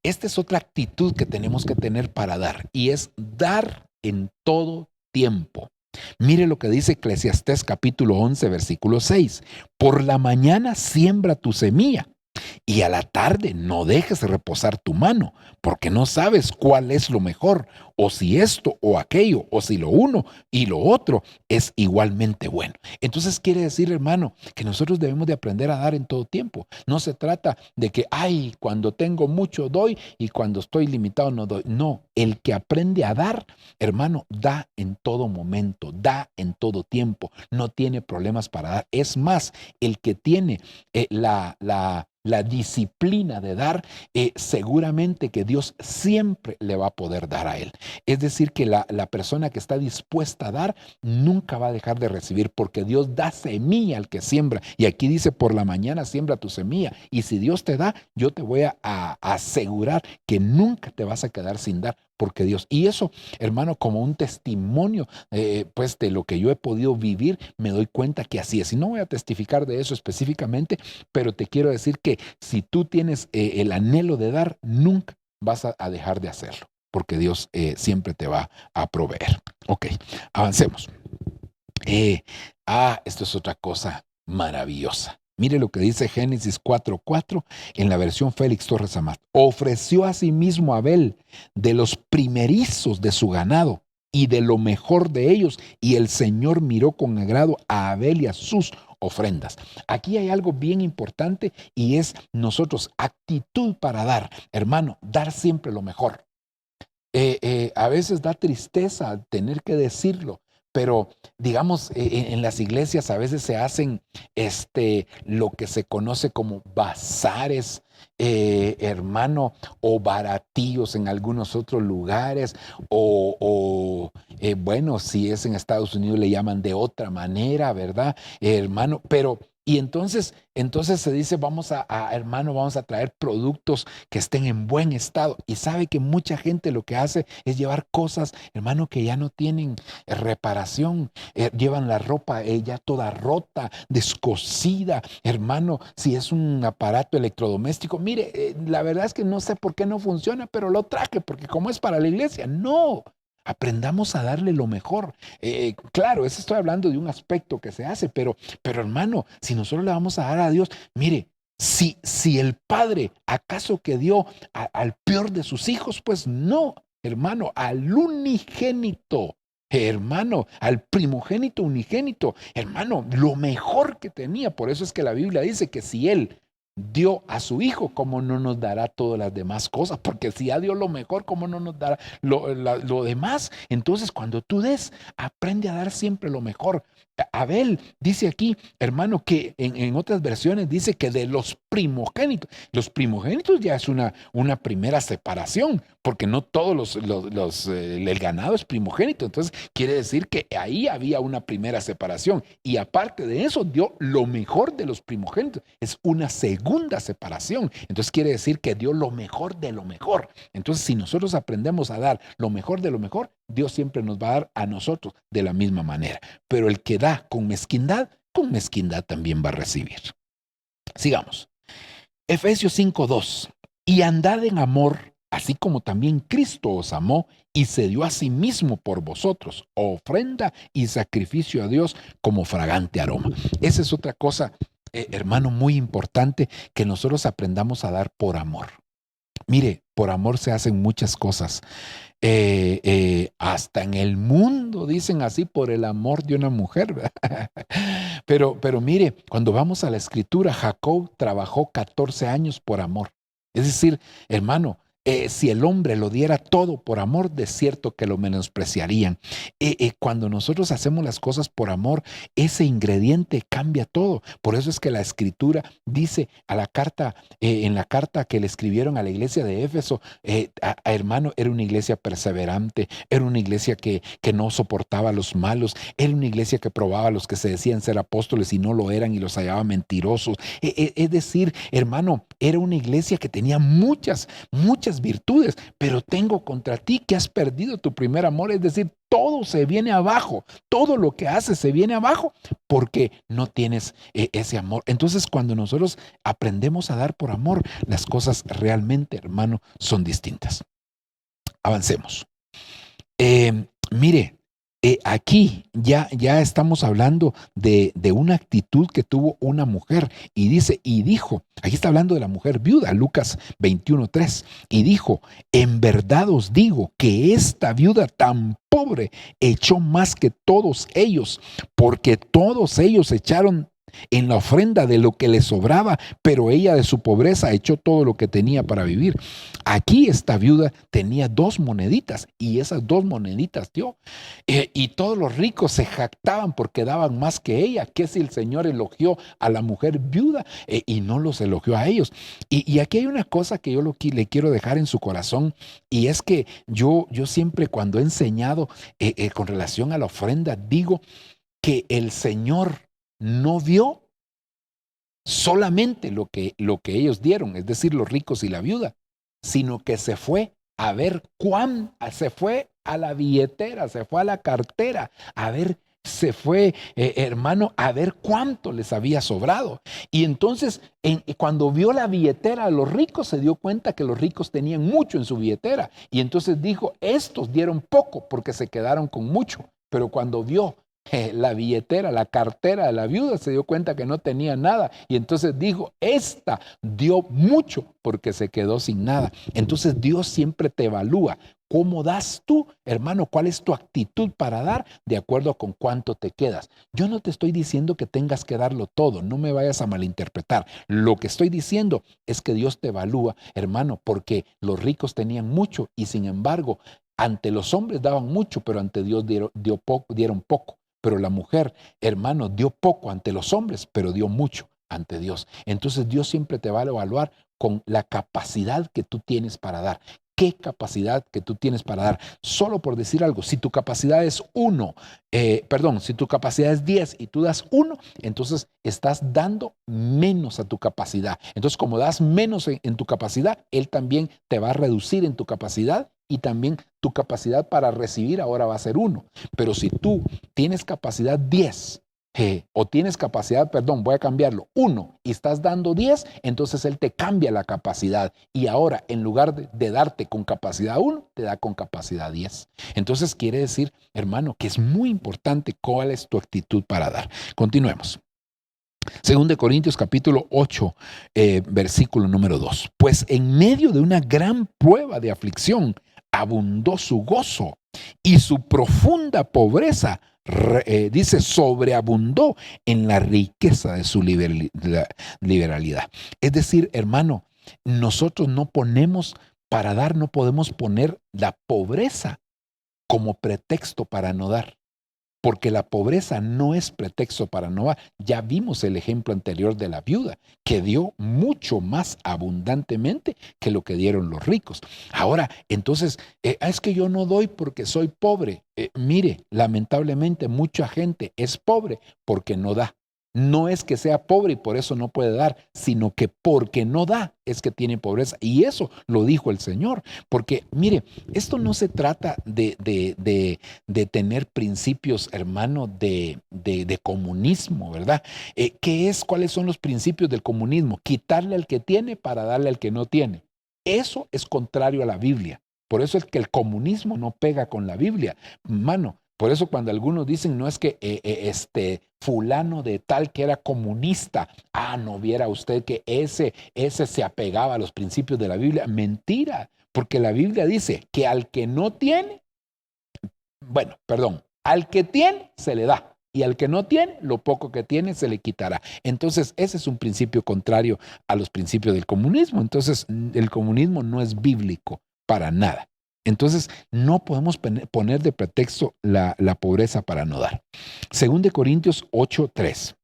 Esta es otra actitud que tenemos que tener para dar, y es dar en todo tiempo. Mire lo que dice Eclesiastés capítulo 11, versículo 6. Por la mañana siembra tu semilla, y a la tarde no dejes reposar tu mano, porque no sabes cuál es lo mejor, o si esto o aquello, o si lo uno y lo otro es igualmente bueno. Entonces quiere decir, hermano, que nosotros debemos de aprender a dar en todo tiempo. No se trata de que, cuando tengo mucho doy y cuando estoy limitado no doy. No, el que aprende a dar, hermano, da en todo momento, da en todo tiempo, no tiene problemas para dar. Es más, el que tiene la disciplina de dar, seguramente que Dios siempre le va a poder dar a él. Es decir, que la persona que está dispuesta a dar nunca va a dejar de recibir, porque Dios da semilla al que siembra. Y aquí dice, por la mañana siembra tu semilla. Y si Dios te da, yo te voy a asegurar que nunca te vas a quedar sin dar, porque Dios. Y eso, hermano, como un testimonio pues de lo que yo he podido vivir, me doy cuenta que así es. Y no voy a testificar de eso específicamente, pero te quiero decir que si tú tienes el anhelo de dar, nunca vas a dejar de hacerlo, porque Dios siempre te va a proveer. Ok, avancemos. Esto es otra cosa maravillosa. Mire lo que dice Génesis 4:4 en la versión Félix Torres Amat. Ofreció a sí mismo a Abel de los primerizos de su ganado y de lo mejor de ellos, y el Señor miró con agrado a Abel y a sus ofrendas. Aquí hay algo bien importante, y es nosotros, actitud para dar. Hermano, dar siempre lo mejor. A veces da tristeza tener que decirlo, pero digamos, en las iglesias a veces se hacen lo que se conoce como bazares, hermano, o baratillos en algunos otros lugares, bueno, si es en Estados Unidos le llaman de otra manera, ¿verdad, hermano? Pero y entonces se dice, hermano, vamos a traer productos que estén en buen estado. Y sabe que mucha gente lo que hace es llevar cosas, hermano, que ya no tienen reparación. Llevan la ropa ya toda rota, descosida. Hermano, si es un aparato electrodoméstico, mire, la verdad es que no sé por qué no funciona, pero lo traje, porque como es para la iglesia, no. Aprendamos a darle lo mejor. Claro, eso estoy hablando de un aspecto que se hace, pero hermano, si nosotros le vamos a dar a Dios, mire, si el Padre acaso que dio al peor de sus hijos, pues no, hermano, al unigénito. Hermano, al primogénito unigénito, hermano, lo mejor que tenía. Por eso es que la Biblia dice que si Él dio a su hijo, ¿cómo no nos dará todas las demás cosas? Porque si ya dio lo mejor, ¿cómo no nos dará lo demás? Entonces, cuando tú des, aprende a dar siempre lo mejor. Abel dice aquí, hermano, que en otras versiones dice que de los primogénitos ya es una primera separación, porque no todos el ganado es primogénito. Entonces quiere decir que ahí había una primera separación. Y aparte de eso, dio lo mejor de los primogénitos. Es una segunda separación. Entonces quiere decir que dio lo mejor de lo mejor. Entonces, si nosotros aprendemos a dar lo mejor de lo mejor, Dios siempre nos va a dar a nosotros de la misma manera. Pero el que da con mezquindad también va a recibir. Sigamos. Efesios 5:2. Y andad en amor, así como también Cristo os amó y se dio a sí mismo por vosotros, ofrenda y sacrificio a Dios como fragante aroma. Esa es otra cosa, hermano, muy importante, que nosotros aprendamos a dar por amor. Mire, por amor se hacen muchas cosas. Hasta en el mundo dicen así, por el amor de una mujer. Pero mire, cuando vamos a la escritura, Jacob trabajó 14 años por amor. Es decir, hermano, si el hombre lo diera todo por amor, de cierto que lo menospreciarían. Cuando nosotros hacemos las cosas por amor, ese ingrediente cambia todo. Por eso es que la escritura dice en la carta que le escribieron a la iglesia de Éfeso, hermano, era una iglesia perseverante, era una iglesia que no soportaba a los malos, era una iglesia que probaba a los que se decían ser apóstoles y no lo eran y los hallaba mentirosos. Es decir, hermano, era una iglesia que tenía muchas virtudes, pero tengo contra ti que has perdido tu primer amor. Es decir, todo se viene abajo, todo lo que haces se viene abajo porque no tienes ese amor. Entonces, cuando nosotros aprendemos a dar por amor, las cosas realmente, hermano, son distintas. Avancemos. Mire, aquí ya estamos hablando de una actitud que tuvo una mujer y dijo, aquí está hablando de la mujer viuda, Lucas 21:3, y dijo, en verdad os digo que esta viuda tan pobre echó más que todos ellos, porque todos ellos echaron en la ofrenda de lo que le sobraba, pero ella de su pobreza echó todo lo que tenía para vivir. Aquí esta viuda tenía 2 moneditas y esas 2 moneditas dio. Y todos los ricos se jactaban porque daban más que ella. Que si el Señor elogió a la mujer viuda y no los elogió a ellos. Y aquí hay una cosa que yo le quiero dejar en su corazón, y es que yo siempre cuando he enseñado con relación a la ofrenda, digo que el Señor no vio solamente lo que ellos dieron, es decir, los ricos y la viuda, sino que se fue a ver se fue a la billetera, se fue a la cartera, se fue, hermano, a ver cuánto les había sobrado. Y entonces, cuando vio la billetera de los ricos, se dio cuenta que los ricos tenían mucho en su billetera. Y entonces dijo, estos dieron poco porque se quedaron con mucho. Pero cuando vio la billetera, la cartera de la viuda, se dio cuenta que no tenía nada. Y entonces dijo, esta dio mucho porque se quedó sin nada. Entonces Dios siempre te evalúa. ¿Cómo das tú, hermano? ¿Cuál es tu actitud para dar? De acuerdo con cuánto te quedas. Yo no te estoy diciendo que tengas que darlo todo, no me vayas a malinterpretar. Lo que estoy diciendo es que Dios te evalúa, hermano, porque los ricos tenían mucho y sin embargo, ante los hombres daban mucho, pero ante Dios dieron poco. Pero la mujer, hermano, dio poco ante los hombres, pero dio mucho ante Dios. Entonces Dios siempre te va a evaluar con la capacidad que tú tienes para dar. ¿Qué capacidad que tú tienes para dar? Solo por decir algo, si tu capacidad es si tu capacidad es 10 y tú das 1, entonces estás dando menos a tu capacidad. Entonces, como das menos en tu capacidad, Él también te va a reducir en tu capacidad y también tu capacidad para recibir ahora va a ser 1. Pero si tú tienes capacidad 10, o tienes capacidad, voy a cambiarlo, 1 y estás dando 10, entonces Él te cambia la capacidad y ahora en lugar de darte con capacidad 1, te da con capacidad 10. Entonces quiere decir, hermano, que es muy importante cuál es tu actitud para dar. Continuemos. 2 Corintios capítulo 8, versículo número 2. Pues en medio de una gran prueba de aflicción, abundó su gozo y su profunda pobreza, dice, sobreabundó en la riqueza de su liberalidad. Es decir, hermano, nosotros no podemos poner la pobreza como pretexto para no dar. porque la pobreza no es pretexto para no dar. Ya vimos el ejemplo anterior de la viuda, que dio mucho más abundantemente que lo que dieron los ricos. Ahora, entonces, es que yo no doy porque soy pobre. Mire, lamentablemente mucha gente es pobre porque no da. No es que sea pobre y por eso no puede dar, sino que porque no da es que tiene pobreza. Y eso lo dijo el Señor. Porque, mire, esto no se trata de tener principios, hermano, de comunismo, ¿verdad? ¿Cuáles son los principios del comunismo? Quitarle al que tiene para darle al que no tiene. Eso es contrario a la Biblia. Por eso es que el comunismo no pega con la Biblia. Hermano, por eso cuando algunos dicen, no es que fulano de tal que era comunista, no viera usted que ese se apegaba a los principios de la Biblia. Mentira, porque la Biblia dice que al que no tiene, al que tiene se le da. Y al que no tiene, lo poco que tiene se le quitará. Entonces, ese es un principio contrario a los principios del comunismo. Entonces, el comunismo no es bíblico para nada. Entonces, no podemos poner de pretexto la pobreza para no dar. Según de Corintios 8:3,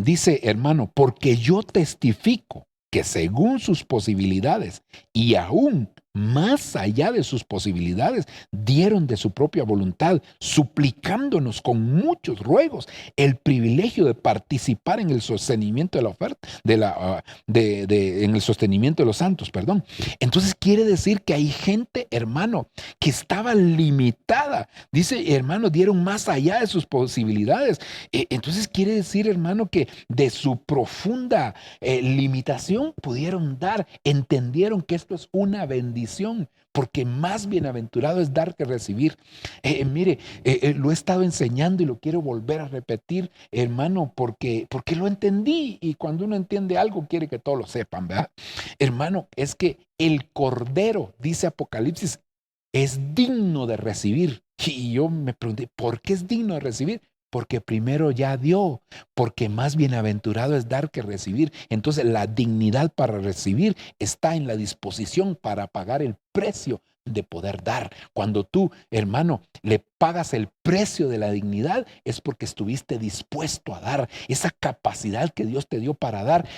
dice, hermano, porque yo testifico que según sus posibilidades y aún más allá de sus posibilidades, dieron de su propia voluntad, suplicándonos con muchos ruegos el privilegio de participar en el sostenimiento de la oferta, en el sostenimiento de los santos, perdón. Entonces quiere decir que hay gente, hermano, que estaba limitada. Dice, hermano, dieron más allá de sus posibilidades. Entonces quiere decir, hermano, que de su profunda limitación pudieron dar, entendieron que esto es una bendición, porque más bienaventurado es dar que recibir. Mire, lo he estado enseñando y lo quiero volver a repetir, hermano, porque lo entendí, y cuando uno entiende algo quiere que todos lo sepan, ¿verdad? Hermano, es que el Cordero, dice Apocalipsis, es digno de recibir. Y yo me pregunté, ¿por qué es digno de recibir? Porque primero ya dio, porque más bienaventurado es dar que recibir. Entonces la dignidad para recibir está en la disposición para pagar el precio de poder dar. Cuando tú, hermano, le pagas el precio de la dignidad, es porque estuviste dispuesto a dar. Esa capacidad que Dios te dio para dar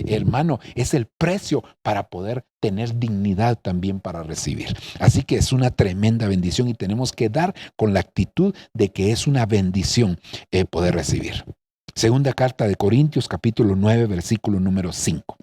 hermano, es el precio para poder tener dignidad también para recibir. Así que es una tremenda bendición y tenemos que dar con la actitud de que es una bendición poder recibir. Segunda carta de Corintios, capítulo 9, versículo número 5.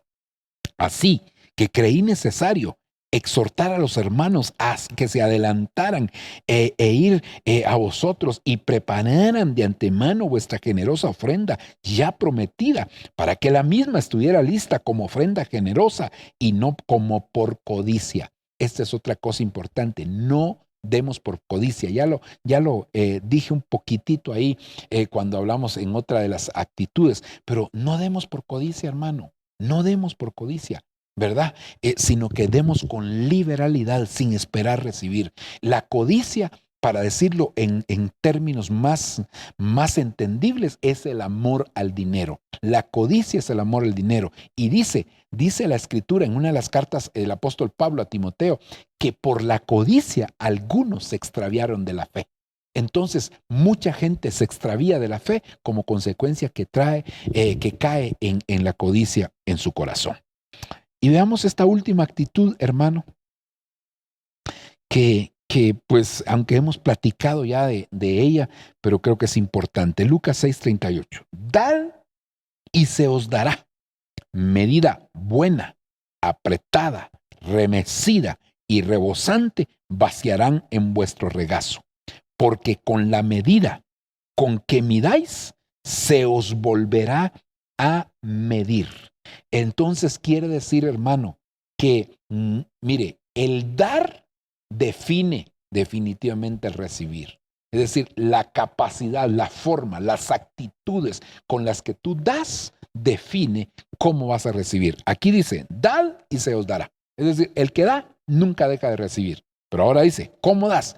Así que creí necesario exhortar a los hermanos a que se adelantaran ir a vosotros y prepararan de antemano vuestra generosa ofrenda ya prometida, para que la misma estuviera lista como ofrenda generosa y no como por codicia. Esta es otra cosa importante, no demos por codicia. Ya lo dije un poquitito ahí cuando hablamos en otra de las actitudes, pero no demos por codicia, hermano, no demos por codicia, ¿verdad? Sino que demos con liberalidad sin esperar recibir. La codicia, para decirlo en términos más entendibles, es el amor al dinero. La codicia es el amor al dinero. Y dice la Escritura en una de las cartas del apóstol Pablo a Timoteo, que por la codicia algunos se extraviaron de la fe. Entonces, mucha gente se extravía de la fe como consecuencia que cae en la codicia en su corazón. Y veamos esta última actitud, hermano, que pues, aunque hemos platicado ya de ella, pero creo que es importante. Lucas 6:38. Dad y se os dará. Medida buena, apretada, remecida y rebosante vaciarán en vuestro regazo. Porque con la medida con que midáis, se os volverá a medir. Entonces quiere decir, hermano, que, mire, el dar define definitivamente el recibir. Es decir, la capacidad, la forma, las actitudes con las que tú das define cómo vas a recibir. Aquí dice, dad y se os dará. Es decir, el que da nunca deja de recibir. Pero ahora dice, ¿cómo das?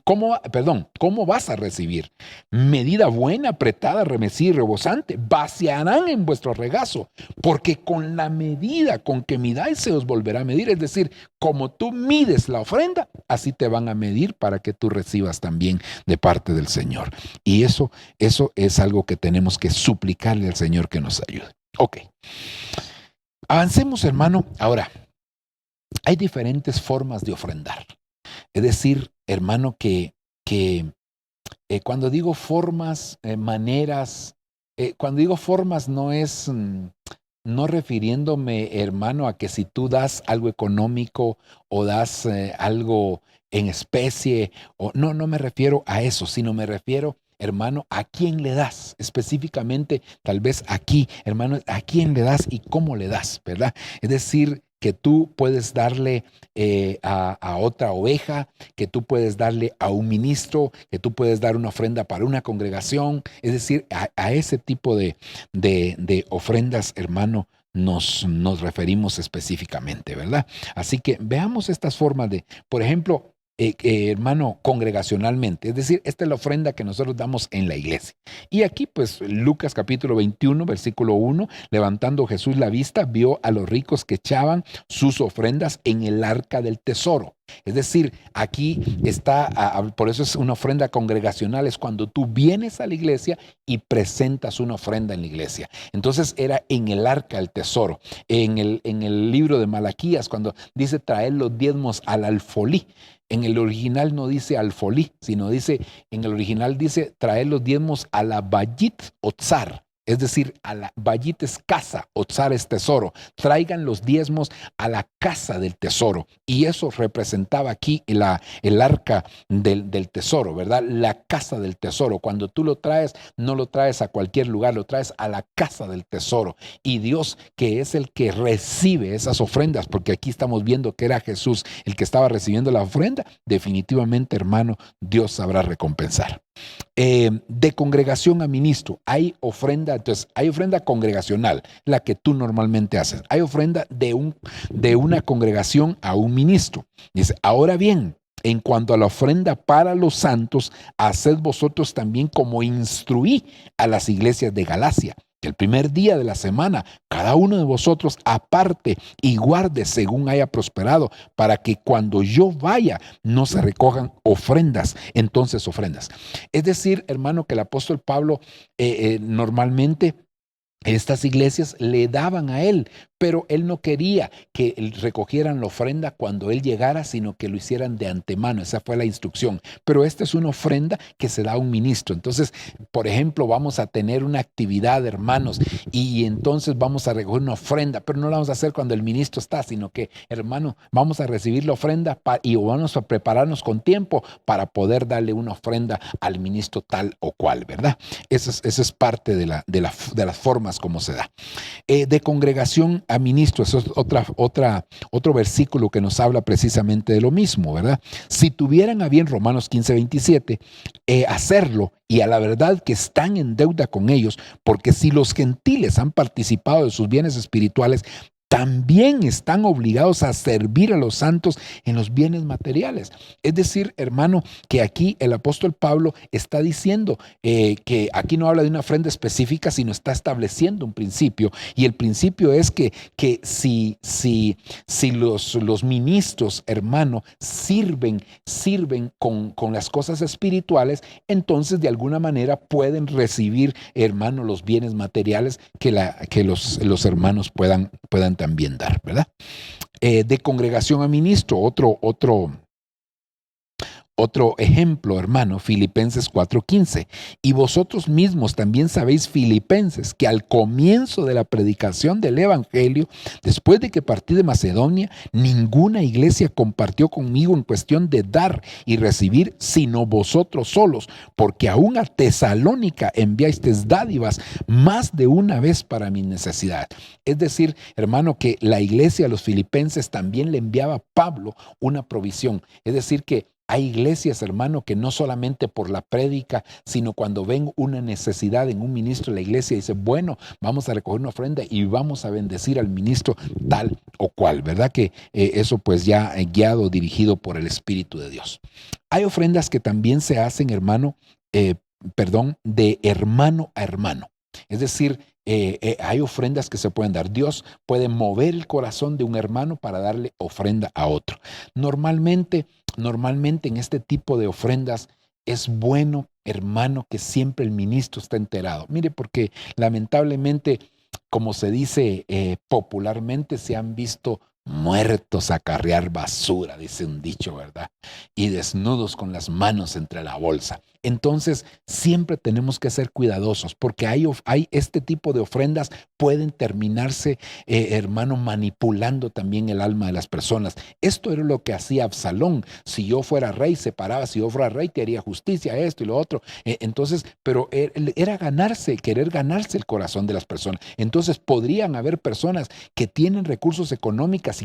¿Cómo vas a recibir? Medida buena, apretada, remecida y rebosante, vaciarán en vuestro regazo, porque con la medida con que midáis se os volverá a medir. Es decir, como tú mides la ofrenda, así te van a medir para que tú recibas también de parte del Señor. Y eso es algo que tenemos que suplicarle al Señor que nos ayude. Ok. Avancemos, hermano. Ahora, hay diferentes formas de ofrendar. Es decir, hermano, que cuando digo formas, maneras, cuando digo formas no es, no refiriéndome, hermano, a que si tú das algo económico o das algo en especie, o no me refiero a eso, sino me refiero, hermano, a quién le das, específicamente, tal vez aquí, hermano, a quién le das y cómo le das, ¿verdad? Es decir, que tú puedes darle a otra oveja, que tú puedes darle a un ministro, que tú puedes dar una ofrenda para una congregación. Es decir, a ese tipo de ofrendas, hermano, nos referimos específicamente, ¿verdad? Así que veamos estas formas de, por ejemplo, hermano, congregacionalmente. Es decir, esta es la ofrenda que nosotros damos en la iglesia. Y aquí, pues, Lucas capítulo 21, versículo 1, levantando Jesús la vista, vio a los ricos que echaban sus ofrendas en el arca del tesoro. Es decir, aquí está, por eso es una ofrenda congregacional, es cuando tú vienes a la iglesia y presentas una ofrenda en la iglesia. Entonces era en el arca del tesoro. En el libro de Malaquías, cuando dice traer los diezmos al alfolí, en el original no dice alfolí, sino dice, en el original dice traer los diezmos a la bayit otzar. Es decir, a la bayit es casa, otzar es tesoro. Traigan los diezmos a la casa del tesoro. Y eso representaba aquí el arca del tesoro, ¿verdad? La casa del tesoro. Cuando tú lo traes, no lo traes a cualquier lugar, lo traes a la casa del tesoro. Y Dios, que es el que recibe esas ofrendas, porque aquí estamos viendo que era Jesús el que estaba recibiendo la ofrenda, definitivamente, hermano, Dios sabrá recompensar. De congregación a ministro, hay ofrenda, entonces hay ofrenda congregacional, la que tú normalmente haces. Hay ofrenda de una congregación a un ministro. Dice, ahora bien, en cuanto a la ofrenda para los santos, haced vosotros también como instruí a las iglesias de Galacia. Que el primer día de la semana, cada uno de vosotros aparte y guarde según haya prosperado, para que cuando yo vaya no se recojan ofrendas, entonces ofrendas. Es decir, hermano, que el apóstol Pablo normalmente estas iglesias le daban a él, pero él no quería que recogieran la ofrenda cuando él llegara, sino que lo hicieran de antemano. Esa fue la instrucción. Pero esta es una ofrenda que se da a un ministro. Entonces, por ejemplo, vamos a tener una actividad, hermanos, y entonces vamos a recoger una ofrenda, pero no la vamos a hacer cuando el ministro está, sino que, hermano, vamos a recibir la ofrenda y vamos a prepararnos con tiempo para poder darle una ofrenda al ministro tal o cual, ¿verdad? Esa es parte de las formas como se da. De congregación a ministro, eso es otro versículo que nos habla precisamente de lo mismo, ¿verdad? Si tuvieran a bien, Romanos 15:27, hacerlo, y a la verdad que están en deuda con ellos, porque si los gentiles han participado de sus bienes espirituales, también están obligados a servir a los santos en los bienes materiales. Es decir, hermano, que aquí el apóstol Pablo está diciendo que aquí no habla de una ofrenda específica, sino está estableciendo un principio. Y el principio es que si los ministros, hermano, sirven con las cosas espirituales, entonces de alguna manera pueden recibir, hermano, los bienes materiales que los hermanos puedan también dar, ¿verdad? De congregación a ministro, otro ejemplo, hermano, Filipenses 4:15. Y vosotros mismos también sabéis, Filipenses, que al comienzo de la predicación del Evangelio, después de que partí de Macedonia, ninguna iglesia compartió conmigo en cuestión de dar y recibir, sino vosotros solos, porque aún a Tesalónica enviasteis dádivas más de una vez para mi necesidad. Es decir, hermano, que la iglesia a los filipenses también le enviaba a Pablo una provisión. Es decir, que hay iglesias, hermano, que no solamente por la prédica, sino cuando ven una necesidad en un ministro de la iglesia, dice, bueno, vamos a recoger una ofrenda y vamos a bendecir al ministro tal o cual, ¿verdad? Que eso pues ya guiado, dirigido por el Espíritu de Dios. Hay ofrendas que también se hacen, hermano, de hermano a hermano. Es decir, hay ofrendas que se pueden dar. Dios puede mover el corazón de un hermano para darle ofrenda a otro. Normalmente en este tipo de ofrendas es bueno, hermano, que siempre el ministro esté enterado. Mire, porque lamentablemente, como se dice popularmente, se han visto muertos a carrear basura, dice un dicho, ¿verdad? Y desnudos con las manos entre la bolsa. Entonces, siempre tenemos que ser cuidadosos porque hay este tipo de ofrendas pueden terminarse, hermano, manipulando también el alma de las personas. Esto era lo que hacía Absalón. Si yo fuera rey, se paraba, si yo fuera rey, te haría justicia, esto y lo otro. Entonces, pero era querer ganarse el corazón de las personas. Entonces, podrían haber personas que tienen recursos económicos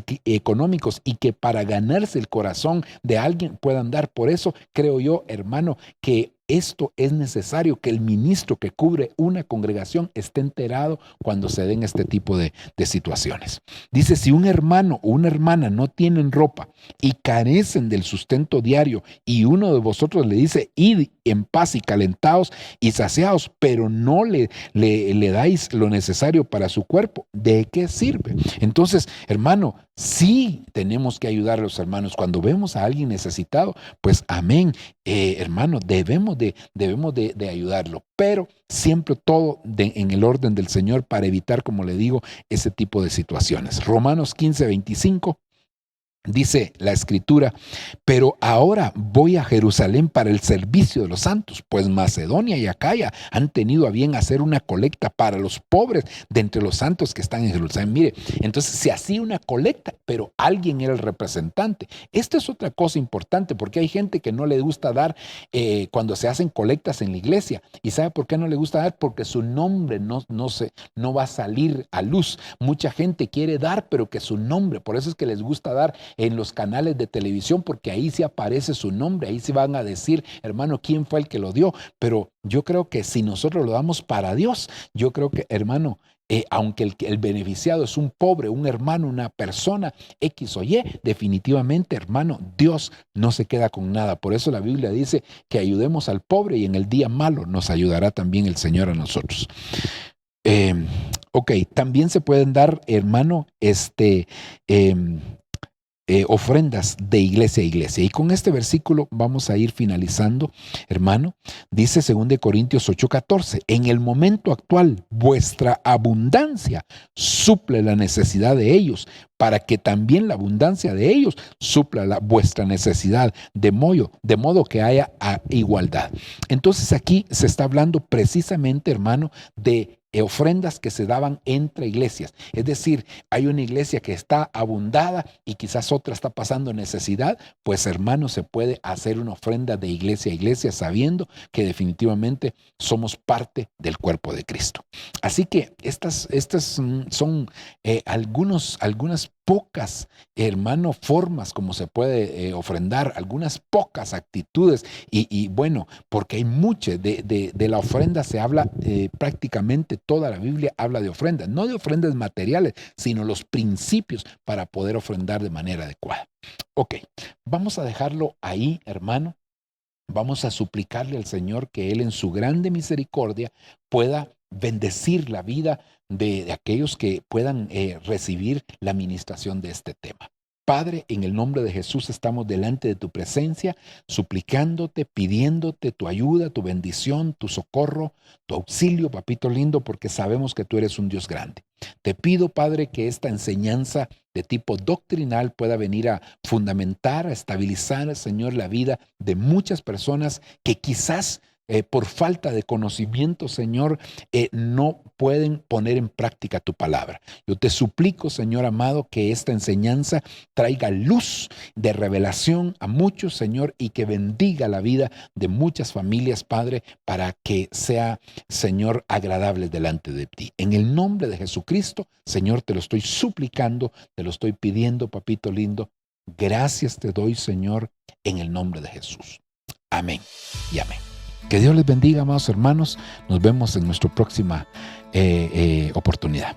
y que para ganarse el corazón de alguien puedan dar. Por eso creo yo, hermano, que esto es necesario, que el ministro que cubre una congregación esté enterado cuando se den este tipo de situaciones. Dice, si un hermano o una hermana no tienen ropa y carecen del sustento diario y uno de vosotros le dice, id en paz y calentaos y saciaos, pero no le dais lo necesario para su cuerpo, ¿de qué sirve? Entonces, hermano, sí tenemos que ayudar a los hermanos. Cuando vemos a alguien necesitado, pues amén, hermano, debemos de ayudarlo, pero siempre todo en el orden del Señor para evitar, como le digo, ese tipo de situaciones. Romanos 15:25. Dice la escritura, pero ahora voy a Jerusalén para el servicio de los santos, pues Macedonia y Acaya han tenido a bien hacer una colecta para los pobres de entre los santos que están en Jerusalén. Mire, entonces se hacía una colecta, pero alguien era el representante. Esta es otra cosa importante, porque hay gente que no le gusta dar cuando se hacen colectas en la iglesia. ¿Y sabe por qué no le gusta dar? Porque su nombre no va a salir a luz. Mucha gente quiere dar, pero que su nombre, por eso es que les gusta dar en los canales de televisión, porque ahí sí aparece su nombre, ahí sí van a decir, hermano, quién fue el que lo dio. Pero yo creo que si nosotros lo damos para Dios, yo creo que, hermano, aunque el beneficiado es un pobre, un hermano, una persona X o Y, definitivamente, hermano, Dios no se queda con nada. Por eso la Biblia dice que ayudemos al pobre y en el día malo nos ayudará también el Señor a nosotros. Ok, también se pueden dar, hermano, ofrendas de iglesia a iglesia. Y con este versículo vamos a ir finalizando, hermano. Dice 2 Corintios 8:14, en el momento actual vuestra abundancia suple la necesidad de ellos, para que también la abundancia de ellos supla vuestra necesidad, de modo que haya igualdad. Entonces aquí se está hablando precisamente, hermano, de ofrendas que se daban entre iglesias. Es decir, hay una iglesia que está abundada y quizás otra está pasando necesidad, pues hermano, se puede hacer una ofrenda de iglesia a iglesia sabiendo que definitivamente somos parte del cuerpo de Cristo. Así que estas son algunas pocas, hermano, formas como se puede ofrendar, algunas pocas actitudes y bueno, porque hay mucho de la ofrenda se habla prácticamente toda la Biblia habla de ofrendas, no de ofrendas materiales, sino los principios para poder ofrendar de manera adecuada. Ok, vamos a dejarlo ahí, hermano. Vamos a suplicarle al Señor que Él en su grande misericordia pueda bendecir la vida de aquellos que puedan recibir la administración de este tema. Padre, en el nombre de Jesús estamos delante de tu presencia, suplicándote, pidiéndote tu ayuda, tu bendición, tu socorro, tu auxilio, papito lindo, porque sabemos que tú eres un Dios grande. Te pido, Padre, que esta enseñanza de tipo doctrinal pueda venir a fundamentar, a estabilizar, Señor, la vida de muchas personas que quizás por falta de conocimiento, Señor, no pueden poner en práctica tu palabra. Yo te suplico, Señor amado, que esta enseñanza traiga luz de revelación a muchos, Señor, y que bendiga la vida de muchas familias, Padre, para que sea, Señor, agradable delante de ti. En el nombre de Jesucristo, Señor, te lo estoy suplicando, te lo estoy pidiendo, papito lindo. Gracias te doy, Señor, en el nombre de Jesús. Amén y amén. Que Dios les bendiga, amados hermanos. Nos vemos en nuestra próxima oportunidad.